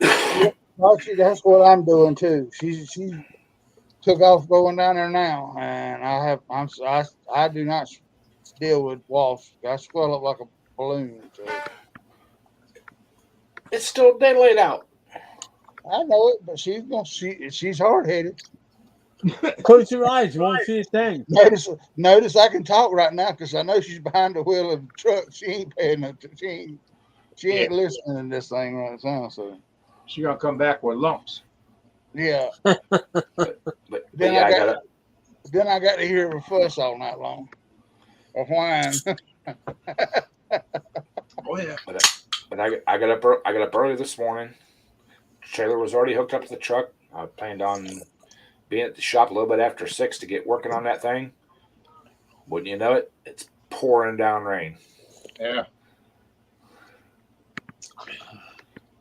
Yeah.
Actually, that's what I'm doing too. She took off going down there now, and I do not deal with wasps. I swell up like a balloon. So.
It's still daylight out.
I know it, but she's hard headed.
Close your eyes, you won't see a thing.
Notice I can talk right now because I know she's behind the wheel of the truck. She ain't paying attention. She ain't listening to this thing right now. So
She's gonna come back with lumps.
yeah.
But
Then
yeah,
I got to hear her fuss all night long, or whine.
Oh yeah.
But I got up early this morning. Trailer was already hooked up to the truck. I planned on being at the shop a little bit after 6 to get working on that thing. Wouldn't you know it? It's pouring down rain.
Yeah.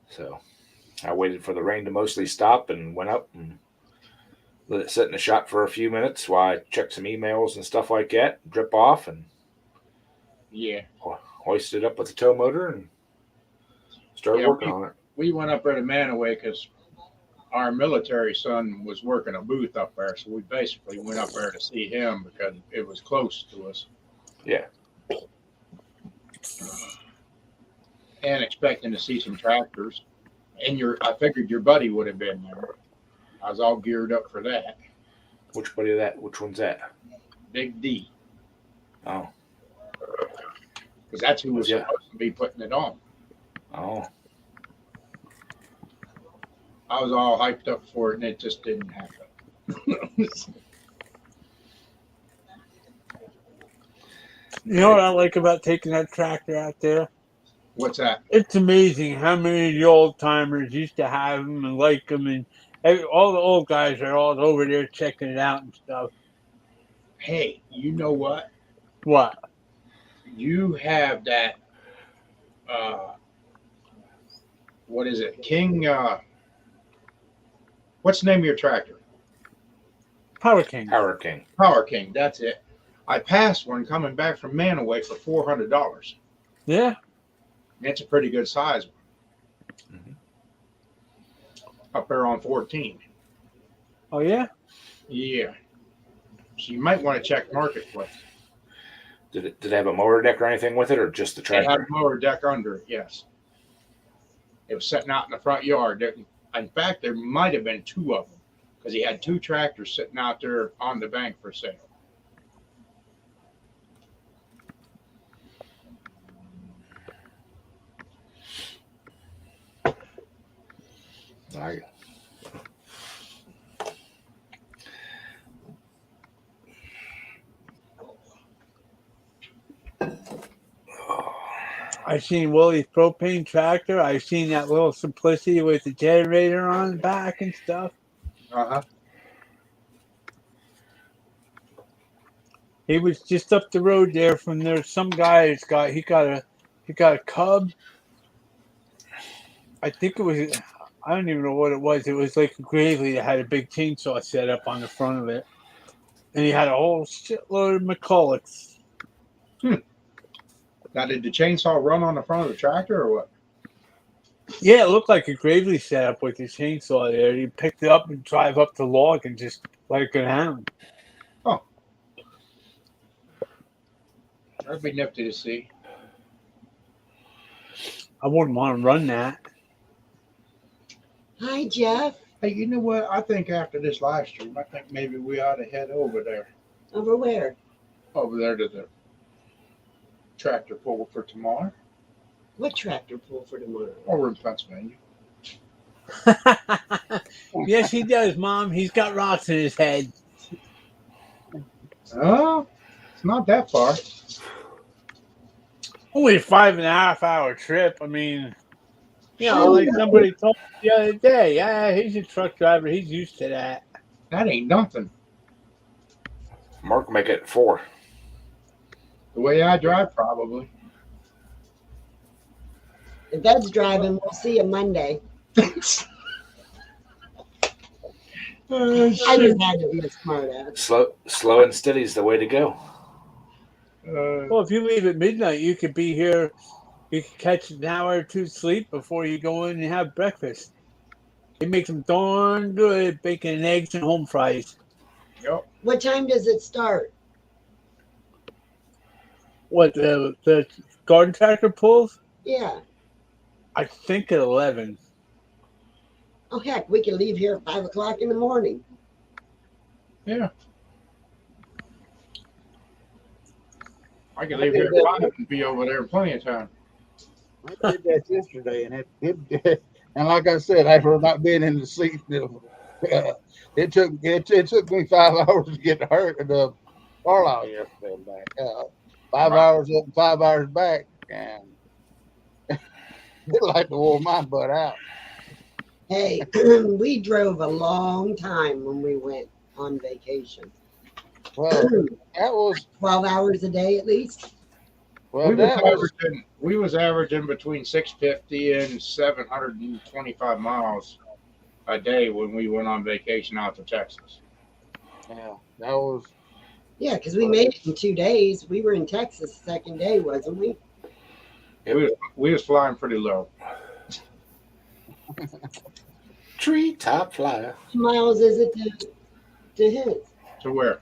So I waited for the rain to mostly stop and went up and let it sit in the shop for a few minutes while I checked some emails and stuff like that, drip off, and
Yeah.
hoisted it up with the tow motor and started working on it.
We went up there to Manaway because our military son was working a booth up there, so we basically went up there to see him because it was close to us.
Yeah.
And expecting to see some tractors. And I figured your buddy would have been there. I was all geared up for that.
Which buddy that? Which one's that?
Big D.
Oh.
Because that's who was
Yeah.
supposed to be putting it on.
Oh.
I was all hyped up for it, and it just didn't happen.
You know what I like about taking that tractor out there?
What's that?
It's amazing how many of the old timers used to have them and like them, and all the old guys are all over there checking it out and stuff.
Hey, you know what?
What?
You have that. What is it? King. What's the name of your tractor?
Power King.
Power King.
Power King. That's it. I passed one coming back from Manaway for $400.
Yeah.
It's a pretty good size one.
Mhm.
Up there on 14.
Oh yeah.
Yeah. So you might want to check Marketplace.
Did it have a motor deck or anything with it, or just the
It had
tractor?
a motor deck under it, yes. It was sitting out in the front yard. In fact, there might have been two of them because he had two tractors sitting out there on the bank for sale.
I,
I've seen Willie's propane tractor. I've seen that little Simplicity with the generator on the back and stuff.
Uh-huh.
He was just up the road there from there. Some guy has got he got a Cub. I think it was, I don't even know what it was. It was like a Gravely that had a big chainsaw set up on the front of it, and he had a whole shitload of McCullochs.
Now, did the chainsaw run on the front of the tractor or what?
Yeah, it looked like a Gravely setup with the chainsaw there. He picked it up and drive up the log and just let it go down.
That'd be nifty to see.
I wouldn't want to run that.
Hi, Jeff.
Hey, you know what? I think after this live stream, I think maybe we ought to head over there.
Over where?
Over there to the tractor pull for tomorrow.
What tractor pull for tomorrow?
Over in Pennsylvania.
Yes, he does, Mom. He's got rocks in his head.
Oh, it's not that far.
Only a 5.5 hour trip. I mean, you know, like somebody told me the other day, yeah, he's a truck driver. He's used to that.
That ain't nothing.
Mark make it 4.
The way I drive, probably.
If that's driving, we'll see you Monday. I just had to be a smart ass.
Slow and steady is the way to go.
Well, if you leave at midnight, you could be here. You could catch an hour or two sleep before you go in and have breakfast. They make some darn good bacon and eggs and home fries.
Yep.
What time does it start?
What, the garden tractor pulls?
Yeah.
I think at 11.
Oh, heck, we can leave here at 5 o'clock in the morning.
Yeah. I could leave here at 5 and be over there plenty of time.
I did that yesterday, and it and like I said, after not being in the seat, it took me 5 hours to get to the Carlisle yesterday and back. 5 hours up and 5 hours back, and it like to wore my butt out.
Hey, we drove a long time when we went on vacation.
Well, that was
12 hours a day at least.
well. That was
We was averaging between 650 and 725 miles a day when we went on vacation out to Texas.
yeah. That was
Yeah, because we made it in 2 days. We were in Texas the second day, wasn't we?
We was flying pretty low.
Treetop flyer.
How many miles is it to his?
To where?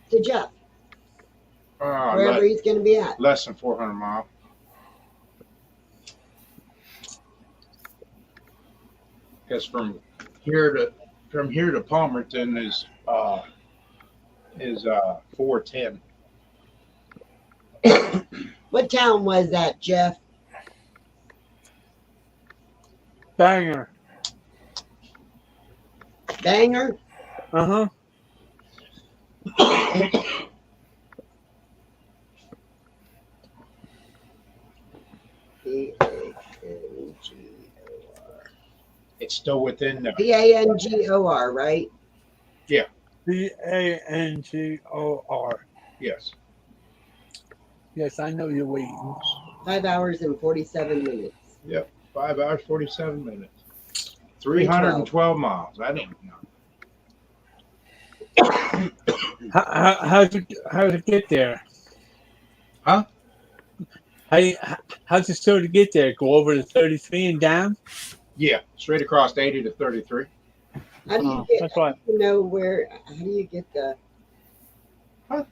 To Jeff, wherever
Le-
he's going to be at.
less than 400 miles. Because from here to Palmerton is 410.
What town was that, Jeff?
Banger.
Banger?
Uh huh.
It's still within the
Pangor, right?
Pangor.
yes.
Yes, I know you're waiting.
5 hours and 47 minutes.
5 hours 47 minutes. 312 miles. I didn't know.
How'd it get there?
Huh?
How's it still to get there? Go over to 33 and down?
Yeah, straight across 80 to 33.
How do you get
That's why.
to know where? How do you get the
Huh?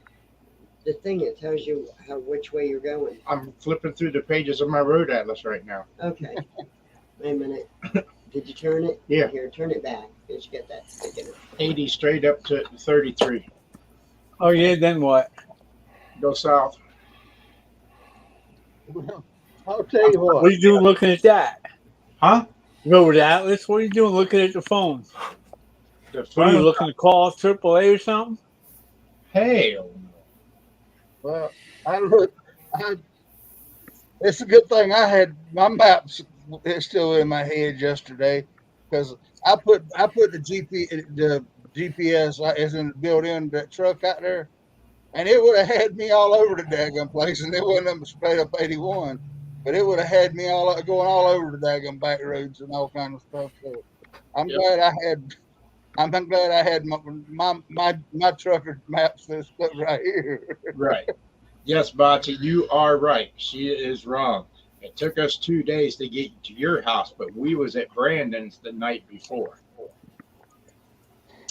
the thing that tells you which way you're going?
I'm flipping through the pages of my road atlas right now.
Okay. Wait a minute. Did you turn it?
Yeah.
Here, turn it back. Did you get that sticking?
80 straight up to 33.
Oh yeah, then what?
Go south.
I'll tell you
What
what.
are you doing looking at that?
Huh?
You go over to Atlas? What are you doing looking at the phone?
The
What are you
phone.
looking to call AAA or something?
Hell no.
Well, it's a good thing I had my maps. It's still in my head yesterday because I put the GPS is in built in that truck out there, and it would have had me all over the daggum place, and it wasn't straight up 81, but it would have had me going all over the daggum back roads and all kind of stuff. So I'm
Yep.
glad I had my trucker maps that's put right here.
Right. Yes, Bocce, you are right. She is wrong. It took us 2 days to get to your house, but we was at Brandon's the night before.
Oh,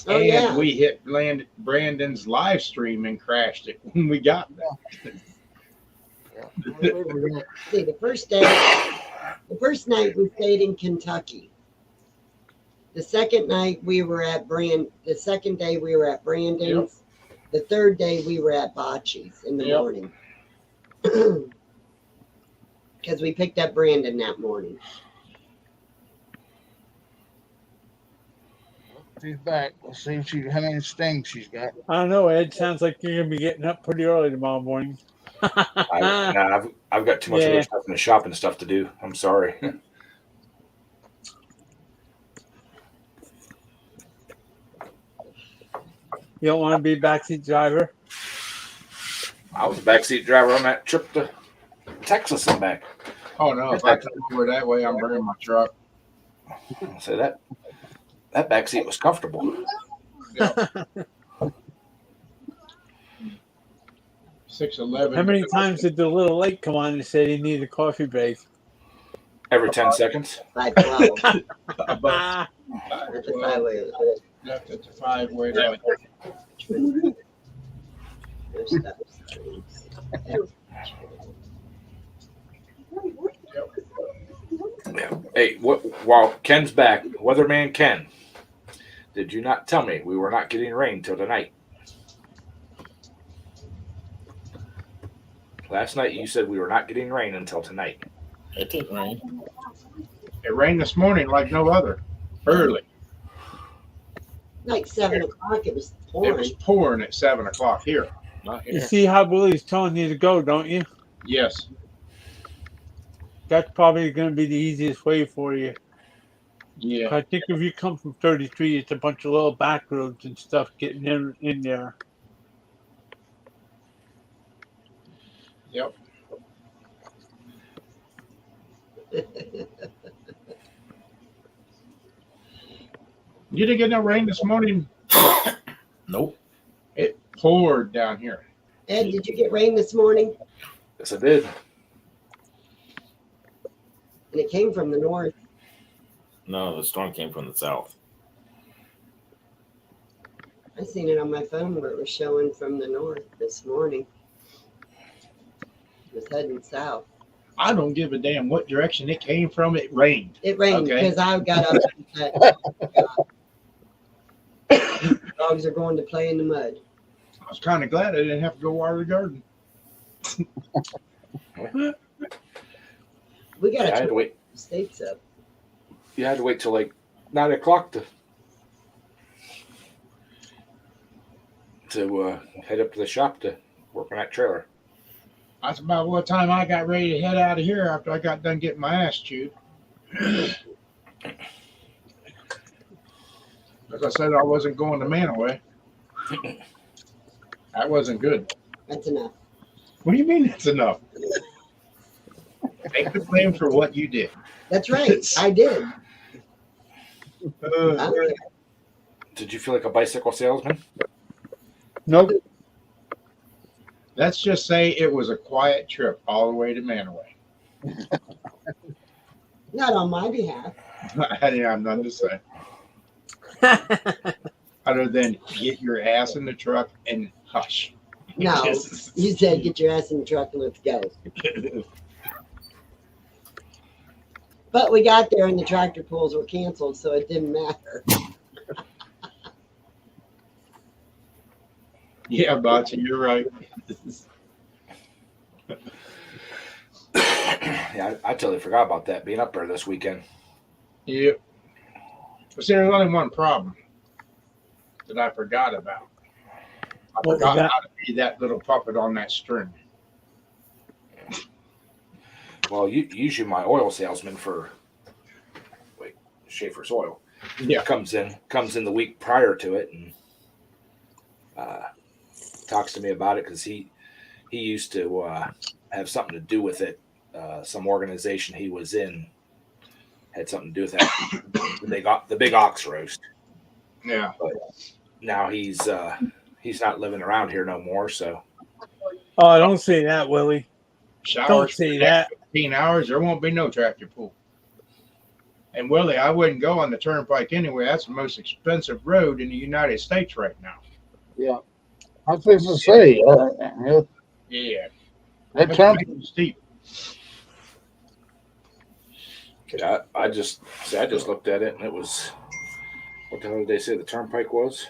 And
yeah.
we hit Brandon's live stream and crashed it when we got there.
See, the first night we stayed in Kentucky. The second night we were at the second day we were at Brandon's. The third day we were at Bocce's in the
Yep.
morning. Because we picked up Brandon that morning.
She's back. Let's see how many stings she's got.
I don't know, Ed. Sounds like you're gonna be getting up pretty early tomorrow morning.
I've got too much
Yeah.
other stuff in the shop and stuff to do. I'm sorry.
You don't want to be a backseat driver?
I was a backseat driver on that trip to Texas and back.
Oh no, if I come over that way, I'm bringing my truck.
I'll say that back seat was comfortable.
611.
How many times did the little lake come on and say he needed a coffee break?
Every 10 seconds.
512.
About
That's the highway.
left at the 5-way light.
There's stuff.
Hey, while Ken's back, Weatherman Ken, did you not tell me we were not getting rain till tonight? Last night you said we were not getting rain until tonight.
It didn't rain.
It rained this morning like no other. Early.
Like 7 o'clock, it was
It was
pouring.
pouring at 7 o'clock here.
Not
You
here.
see how Willie's telling you to go, don't you?
Yes.
That's probably going to be the easiest way for you.
Yeah.
I think if you come from 33, it's a bunch of little back roads and stuff getting in there.
Yep. You didn't get no rain this morning.
Nope.
It poured down here.
Ed, did you get rain this morning?
Yes, I did.
And it came from the north.
No, the storm came from the south.
I seen it on my phone where it was showing from the north this morning. It was heading south.
I don't give a damn what direction it came from. It rained.
It rained
Okay.
because I got up and said, dogs are going to play in the mud.
I was kind of glad I didn't have to go water the garden.
We got
I had
to
to wait.
the states up.
You had to wait till like 9 o'clock to head up to the shop to work on that trailer.
That's about what time I got ready to head out of here after I got done getting my ass chewed. As I said, I wasn't going to Manaway. That wasn't good.
That's enough.
What do you mean that's enough? Take the blame for what you did.
That's right. I did.
Uh,
Did you feel like a bicycle salesman?
Nope.
let's just say it was a quiet trip all the way to Manaway.
Not on my behalf.
I didn't have nothing to say other than get your ass in the truck and hush.
No, you said get your ass in the truck and let's go. But we got there and the tractor pulls were canceled, so it didn't matter.
Yeah, Bocce, you're right.
Yeah, I totally forgot about that being up there this weekend.
Yep. But see, there's only one problem that I forgot about. I
What was
forgot
that?
how to be that little puppet on that string.
Well, you usually my oil salesman for Schaefer's Oil.
Yeah.
comes in the week prior to it and talks to me about it because he used to have something to do with it. Some organization he was in had something to do with that. They got the big ox roast.
Yeah.
But now he's not living around here no more. So
Oh, don't say that, Willie.
Showers
Don't
for
say
the
that.
next 15 hours, there won't be no tractor pull. And Willie, I wouldn't go on the turnpike anyway. That's the most expensive road in the United States right now.
Yeah. I was supposed to say,
Yeah.
that
That's
term,
pretty steep.
I just looked at it and it was, what the hell did they say the turnpike was?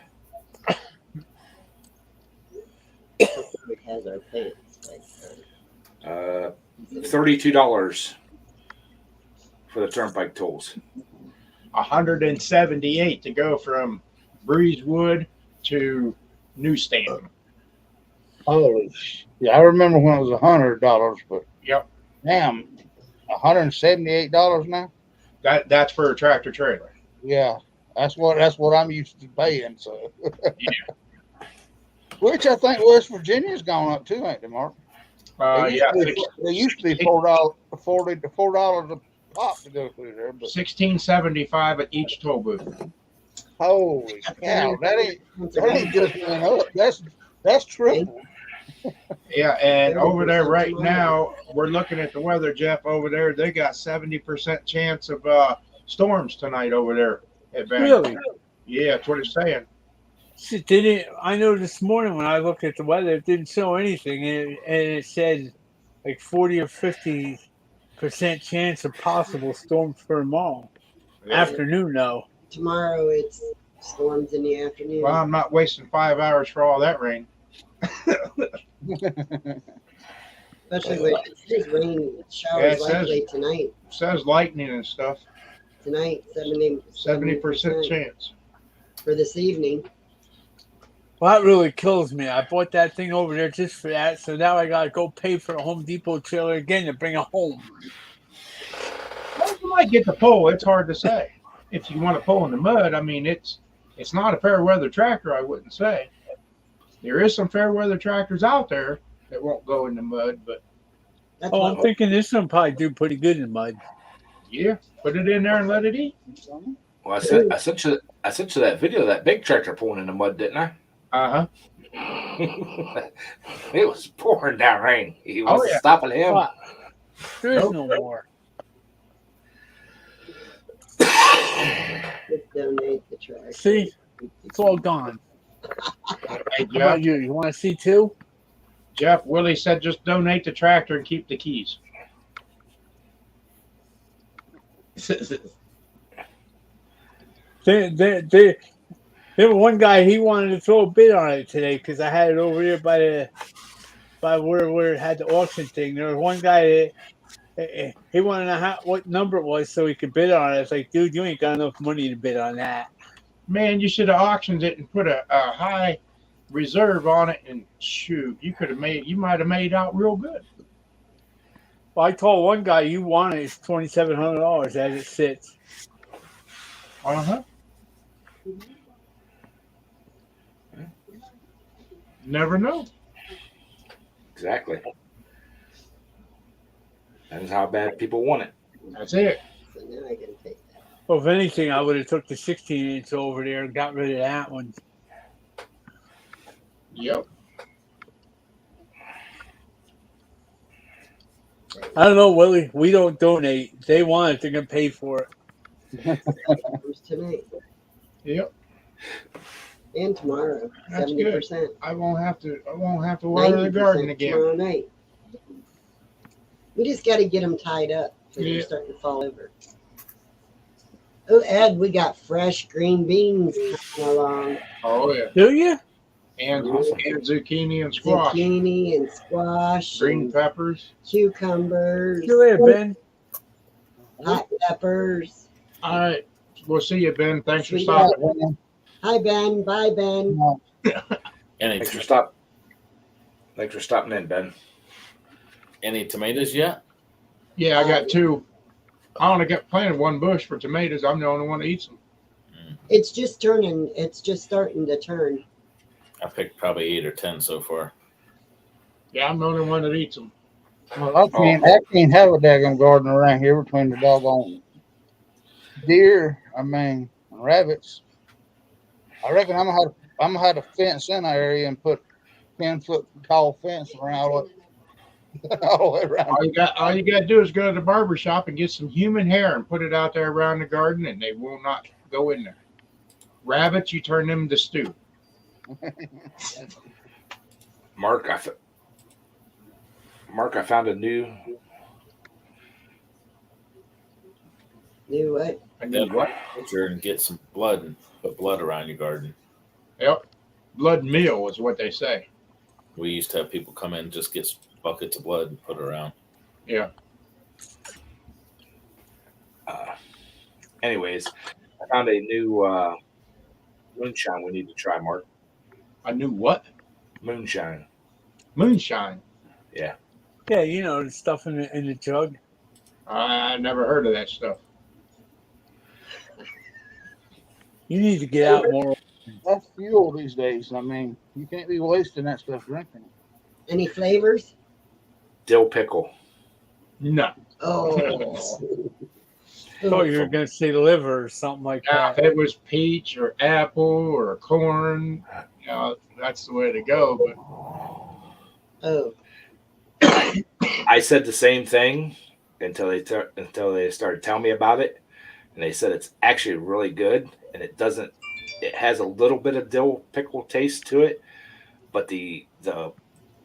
It has our pants.
$32 for the turnpike tolls.
178 to go from Breezewood to Newstand.
holy yeah, I remember when it was $100, but
Yep.
damn, $178 now.
That's for a tractor trailer.
Yeah, that's what I'm used to paying. So,
Yeah.
which I think West Virginia's gone up too, ain't they, Mark?
Yeah.
They used to be $4, $40 to $4 a pop to go through there, but
1675 at each toll booth.
holy cow, that ain't just went up. That's triple.
Yeah, and over there right now, we're looking at the weather, Jeff. Over there, they got 70% chance of storms tonight over there at Vanguard.
Really?
Yeah, that's what it's saying.
It didn't. I know this morning when I looked at the weather, it didn't show anything, and it said like 40 or 50% chance of possible storms for tomorrow afternoon. Though.
Tomorrow it's storms in the afternoon.
Well, I'm not wasting 5 hours for all that rain.
Especially when it says rain
Yeah,
showers
it says-
likely tonight.
It says lightning and stuff.
Tonight, 70%
chance.
for this evening.
Well, that really kills me. I bought that thing over there just for that, so now I gotta go pay for a Home Depot trailer again to bring it home.
Well, you might get the pole. It's hard to say. If you want to pull in the mud, I mean, it's not a fair weather tractor, I wouldn't say. There is some fair weather tractors out there that won't go in the mud, but
That's
Oh, I'm
what,
thinking this one probably do pretty good in mud.
yeah, put it in there and let it eat.
Well, I sent you that video of that big tractor pulling in the mud, didn't I?
Uh-huh.
It was pouring down rain. He wasn't
yeah.
stopping him.
But there is
Nope.
no more.
donate the tractor.
See, it's all gone.
Hey,
How
Jeff,
about you? You want to see too?
Jeff, Willie said just donate the tractor and keep the keys.
There was one guy, he wanted to throw a bid on it today because I had it over here by where it had the auction thing. There was one guy that he wanted to know what number it was so he could bid on it. It's like, dude, you ain't got enough money to bid on that.
Man, you should have auctioned it and put a high reserve on it, and shoot, you might have made out real good.
Well, I told one guy you want it, it's $2,700 as it sits.
Uh-huh. Never know.
Exactly. That is how bad people want it.
That's it.
So now I can take that.
Well, if anything, I would have took the 16-inch over there and got rid of that one.
Yep.
I don't know, Willie. We don't donate. They want it. They're going to pay for it.
Comes tonight
Yep.
and tomorrow.
That's
70%.
I won't have to water the
90%
garden again.
tomorrow night. We just got to get them tied up because
Yeah.
they're starting to fall over. Oh, Ed, we got fresh green beans coming along.
Oh yeah.
Do you?
And
Awesome.
and zucchini and squash.
Zucchini and squash,
Green
and
peppers.
cucumbers,
You there, Ben?
hot peppers.
All right. We'll see you, Ben. Thanks for
See
stopping.
Hi, Ben. Bye, Ben.
Any
Thanks for stopping in, Ben.
any tomatoes yet?
Yeah, I got two. I only got planted one bush for tomatoes. I'm the only one that eats them.
It's just turning. It's just starting to turn.
I picked probably 8 or 10 so far.
Yeah, I'm the only one that eats them.
Well, I can't have a daggone garden around here between the doggone deer, and rabbits. I reckon I'm gonna have to fence in our area and put 10-foot tall fence around it all the way around.
All you got to do is go to the barber shop and get some human hair and put it out there around the garden, and they will not go in there. Rabbits, you turn them to stew.
Mark, I found a new.
Do what?
I need what?
Sure, and get some blood and put blood around your garden.
Yep. Blood meal is what they say.
We used to have people come in and just get buckets of blood and put it around.
Yeah.
Anyways, I found a new moonshine we need to try, Mark.
I knew what?
Moonshine.
Moonshine.
Yeah.
Yeah, you know, the stuff in the jug.
I never heard of that stuff.
You need to get out more.
That's fuel these days. You can't be wasting that stuff drinking.
Any flavors?
Dill pickle.
No.
Oh.
Oh, you're going to say liver or something like
Now,
that.
if it was peach or apple or corn, that's the way to go. But
Oh.
I said the same thing until they started telling me about it, and they said it's actually really good, and it has a little bit of dill pickle taste to it, but the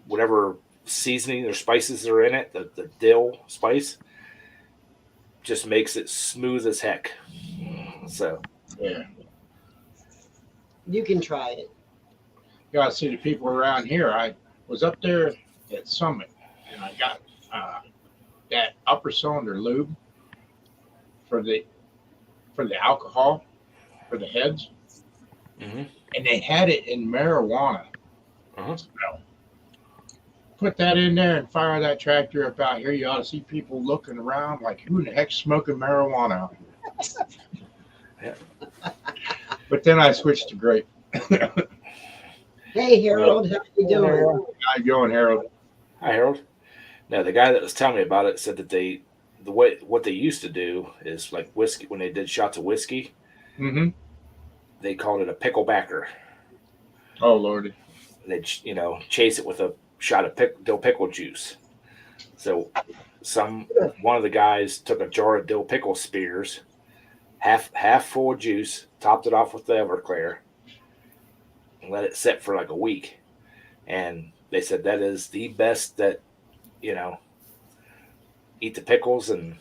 whatever seasoning or spices are in it, the dill spice, just makes it smooth as heck. So
yeah,
You can try it.
you got to see the people around here. I was up there at Summit, and I got that upper cylinder lube for the alcohol for the heads,
Mhm.
and they had it in marijuana.
Uh-huh.
So, put that in there and fire that tractor up out here. You ought to see people looking around like, who in the heck's smoking marijuana out here?
Yeah.
But then I switched to grape.
Hey, Harold, how you doing?
How you going, Harold?
Hi, Harold. Now, the guy that was telling me about it said that what they used to do is like whiskey, when they did shots of whiskey,
Mm-hmm.
they called it a picklebacker.
Oh, Lordy.
They'd, chase it with a shot of dill pickle juice. So one of the guys took a jar of dill pickle spears, half full of juice, topped it off with the Everclear, and let it sit for like a week. And they said that is the best that, you know, eat the pickles and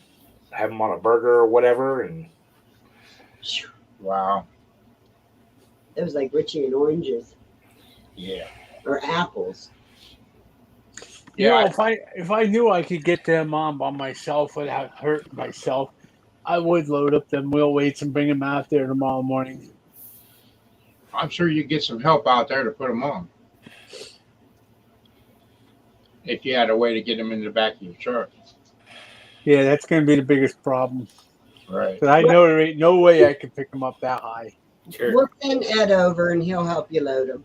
have them on a burger or whatever. And
Wow.
It was like Richie and oranges
Yeah.
or apples.
You know,
Yeah.
if I knew I could get them on by myself without hurting myself, I would load up them wheel weights and bring them out there tomorrow morning.
I'm sure you get some help out there to put them on. If you had a way to get them in the back of your truck.
Yeah, that's going to be the biggest problem.
Right.
'Cause I know there ain't no way I can pick them up that high.
Sure.
We'll send Ed over and he'll help you load them.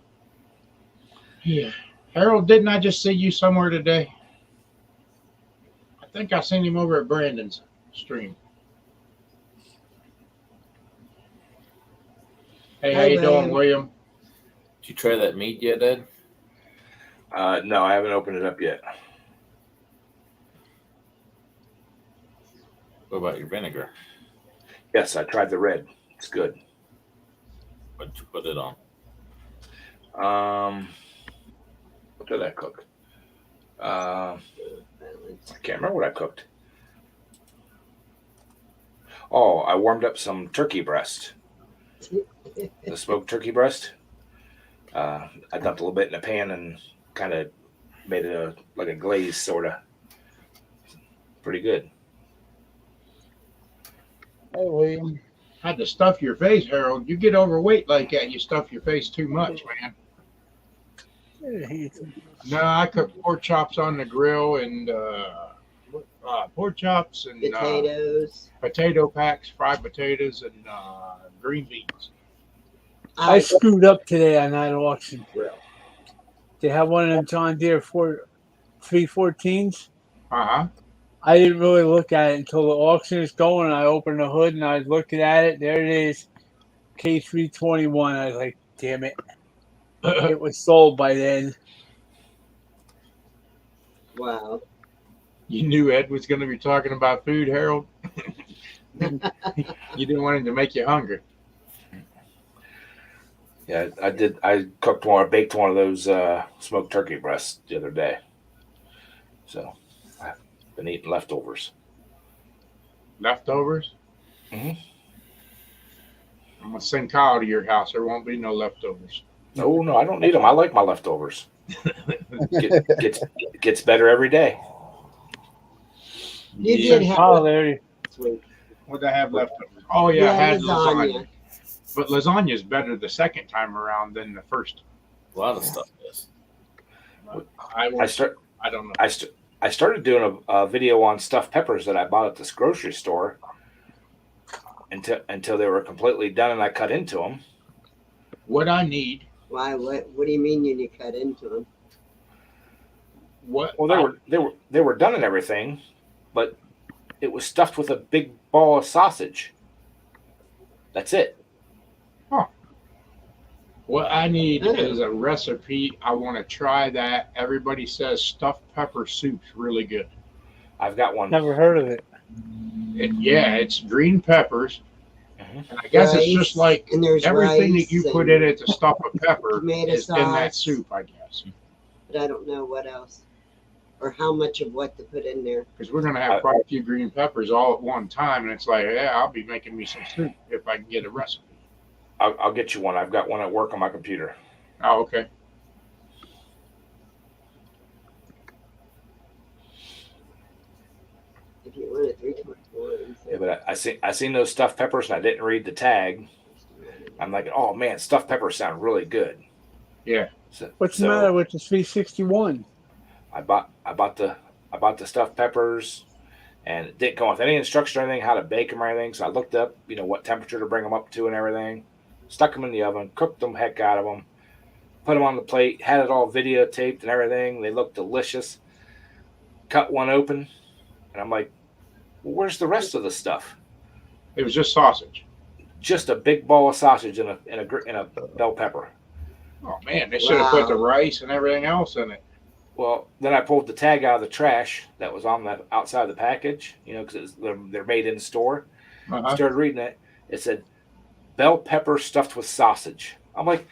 Yeah. Harold, didn't I just see you somewhere today? I think I seen him over at Brandon's stream. Hey, how
Hi,
you doing,
William.
William?
Did you try that meat yet, Ed?
no, I haven't opened it up yet.
What about your vinegar?
Yes, I tried the red. It's good.
What did you put it on?
What did I cook? I can't remember what I cooked. Oh, I warmed up some turkey breast. The smoked turkey breast. I dumped a little bit in a pan and kind of made it like a glaze, sort of. Pretty good.
Hey, William.
Had to stuff your face, Harold. You get overweight like that, you stuff your face too much, man. No, I cook pork chops on the grill and pork chops and
Potatoes.
potato packs, fried potatoes, and green beans.
I screwed up today on that auction grill. They have one of them John Deere 314s.
Uh-huh.
I didn't really look at it until the auction is going. I opened the hood and I was looking at it. There it is, K321. I was like, damn it. It was sold by then.
Wow.
You knew Ed was going to be talking about food, Harold. You didn't want him to make you hungry.
Yeah, I did. I cooked one, I baked one of those smoked turkey breasts the other day. So I've been eating leftovers.
Leftovers?
Mhm.
I'm going to send Kyle to your house. There won't be no leftovers.
No, I don't need them. I like my leftovers. Gets better every day.
You
Yeah.
did have
Oh, there.
sweet.
What did I have leftovers? Oh, yeah, I had
lasagna.
lasagna. But lasagna is better the second time around than the first.
A lot of stuff is.
I
I
don't know.
I started doing a video on stuffed peppers that I bought at this grocery store until they were completely done and I cut into them.
What I need,
Why? What do you mean you cut into them?
what
Well, they were done and everything, but it was stuffed with a big ball of sausage. That's it.
what I need
Oh.
is a recipe. I want to try that. Everybody says stuffed pepper soup's really good.
I've got one.
Never heard of it.
Yeah, it's green peppers,
Mhm.
and I guess it's
Rice,
just like
and there's
everything
rice
that you put
and-
in it to stuff a pepper
Tomato
is in that
sauce.
soup, I guess.
But I don't know what else or how much of what to put in there.
Because we're gonna have quite a few green peppers all at one time, and it's like, yeah, I'll be making me some soup if I can get a recipe.
I'll get you one. I've got one at work on my computer.
Oh, okay.
If you want a 321.
Yeah, but I seen those stuffed peppers and I didn't read the tag. I'm like, oh man, stuffed peppers sound really good.
Yeah.
What's the matter with the 361?
I bought the stuffed peppers, and it didn't come with any instruction or anything how to bake them or anything. So I looked up, what temperature to bring them up to and everything. Stuck them in the oven, cooked them heck out of them, put them on the plate, had it all videotaped and everything. They looked delicious. Cut one open, and I'm like, well, where's the rest of the stuff?
It was just sausage.
Just a big ball of sausage in a bell pepper.
Oh man, they should have put the rice and everything else in it.
Well, then I pulled the tag out of the trash that was on the outside of the package, because they're made in store.
Uh-huh.
Started reading it. It said bell pepper stuffed with sausage. I'm like,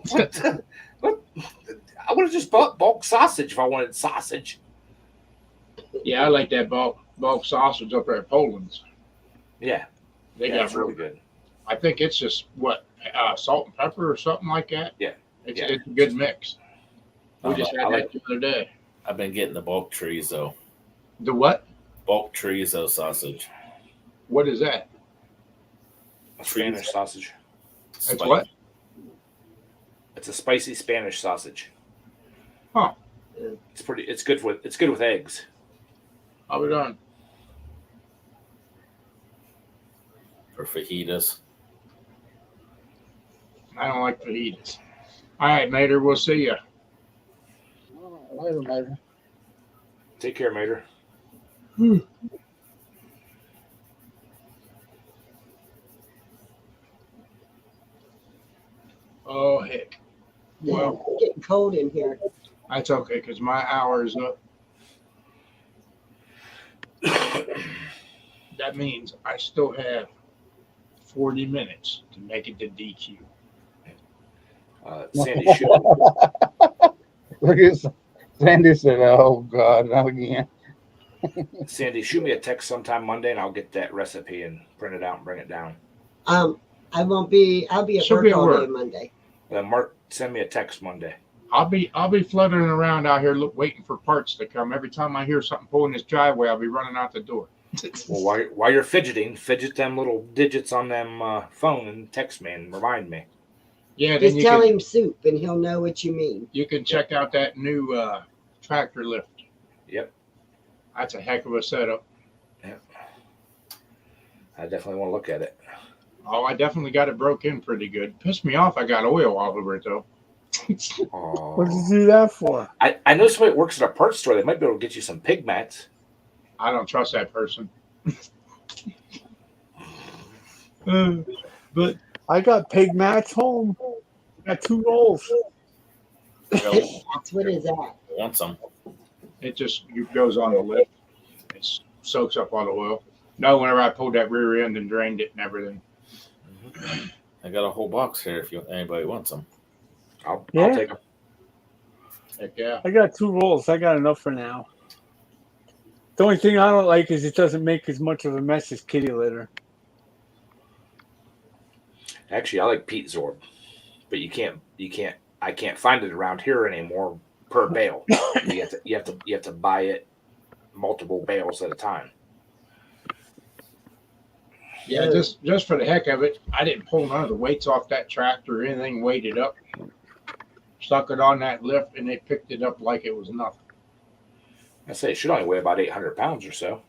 what? What? I would have just bought bulk sausage if I wanted sausage.
Yeah, I like that bulk sausage up there at Poland's.
Yeah,
They
yeah,
got
it's really good.
I think it's just what salt and pepper or something like that.
Yeah.
It's,
Yeah.
it's a good mix. We
I
just
like-
had
I like-
that the other day.
I've been getting the bulk chorizo.
The what?
Bulk chorizo sausage.
What is that?
A Spanish sausage.
It's
Spicy.
what?
It's a spicy Spanish sausage.
Huh.
It's pretty. It's good with eggs.
I'll be done.
For fajitas.
I don't like fajitas. All right, Mater. We'll see you.
Later, Major.
Take care, Mater.
Oh heck. Well,
It's getting cold in here.
that's okay because my hour is up. That means I still have 40 minutes to make it to DQ.
Sandy, shoot,
Look at Sandy said, "Oh God, not again."
Sandy, shoot me a text sometime Monday, and I'll get that recipe and print it out and bring it down.
I won't be. I'll be at
She'll
work
be at
all
work.
day Monday.
Mark, send me a text Monday.
I'll be fluttering around out here waiting for parts to come. Every time I hear something pulling this driveway, I'll be running out the door.
Well, while you're fidgeting, fidget them little digits on them phone and text me and remind me.
Yeah, then
Just
you
tell
can,
him soup, and he'll know what you mean.
you can check out that new tractor lift.
Yep,
That's a heck of a setup.
I definitely want to look at it.
Oh, I definitely got it broke in pretty good. Pissed me off. I got oil all over it though.
What did
Oh.
you do that for?
I know somebody that works at a parts store. They might be able to get you some pig mats.
I don't trust that person. But
I got pig mats home. Got 2 rolls.
That's what is that?
Want some?
it just goes on the lift. It soaks up all the oil. No, whenever I pulled that rear end and drained it and everything.
I got a whole box here if anybody wants them.
I'll
Yeah.
take them.
Heck yeah.
I got 2 rolls. I got enough for now. The only thing I don't like is it doesn't make as much of a mess as kitty litter.
Actually, I like Pete Zorb, but I can't find it around here anymore per bale. You have to buy it multiple bales at a time.
Yeah, just for the heck of it, I didn't pull none of the weights off that tractor or anything, weighted up. Stuck it on that lift and it picked it up like it was nothing.
I say it should only weigh about 800 pounds or so.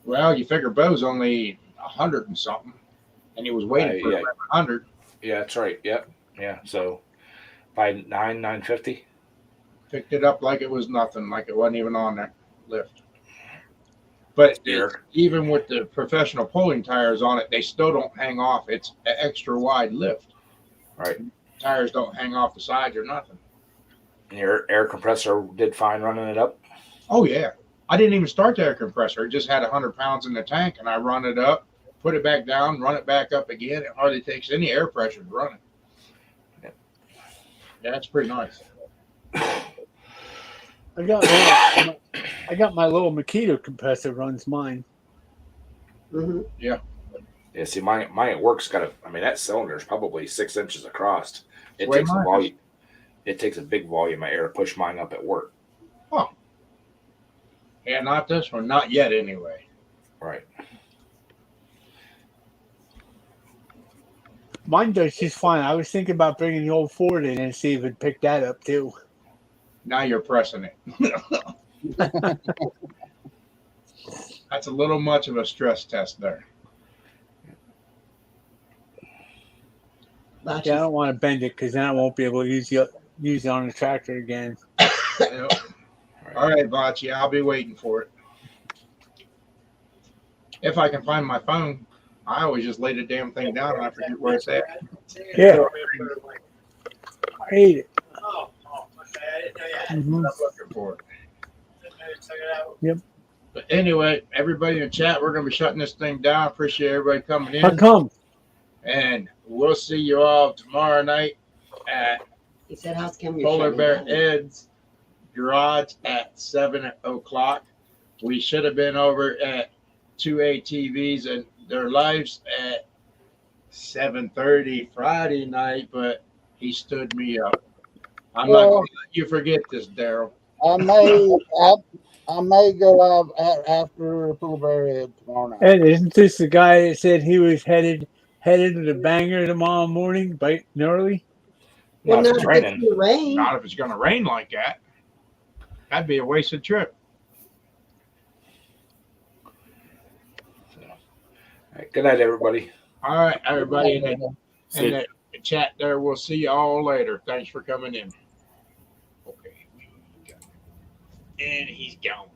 Well, you figure Bo's only 100 and something, and he was waiting for
Yeah.
100.
Yeah, that's right. Yep. Yeah. So by 950.
Picked it up like it was nothing, like it wasn't even on that lift. But
Here.
even with the professional pulling tires on it, they still don't hang off. It's an extra wide lift.
Right.
Tires don't hang off the sides or nothing.
And your air compressor did fine running it up.
Oh yeah, I didn't even start the air compressor. It just had 100 pounds in the tank, and I run it up, put it back down, run it back up again. It hardly takes any air pressure to run it.
Yep.
Yeah, it's pretty nice.
I got my little Makita compressor runs mine.
Hmm.
Yeah. See, mine at work's got a. I mean, that cylinder is probably 6 inches across. It
Way
takes a
mine is.
volume. It takes a big volume of air to push mine up at work.
Yeah, not this one, not yet anyway.
Right.
Mine does just fine. I was thinking about bringing the old Ford in and see if it'd pick that up too.
Now you're pressing it. That's a little much of a stress test there.
But
Yeah, I don't want to bend it because then I won't be able to use it on the tractor again.
Yep. All right, Bocce, I'll be waiting for it. If I can find my phone, I always just lay the damn thing down and I forget where it's at.
Yeah, I hate it. Mhm.
I'm looking for it. But anyway, everybody in the chat, we're going to be shutting this thing down. Appreciate everybody coming
How
in.
come?
And we'll see you all tomorrow night at
He said, "How's come you're
Polar
shutting
Bear
down?"
Ed's garage at 7 o'clock. We should have been over at 2A TVs and their lives at 7:30 Friday night, but he stood me up. I'm not going to let you forget this, Daryl.
I may go live after Pool Bear Head tomorrow night.
And isn't this the guy that said he was headed to the Banger tomorrow morning, bright and early?
Well,
Not
not
if it's
if it's
raining.
gonna rain.
Not if it's going to rain like that. That'd be a wasted trip.
All right, good night, everybody.
All right, everybody in the
See,
chat there. We'll see you all later. Thanks for coming in. Okay. And he's gone.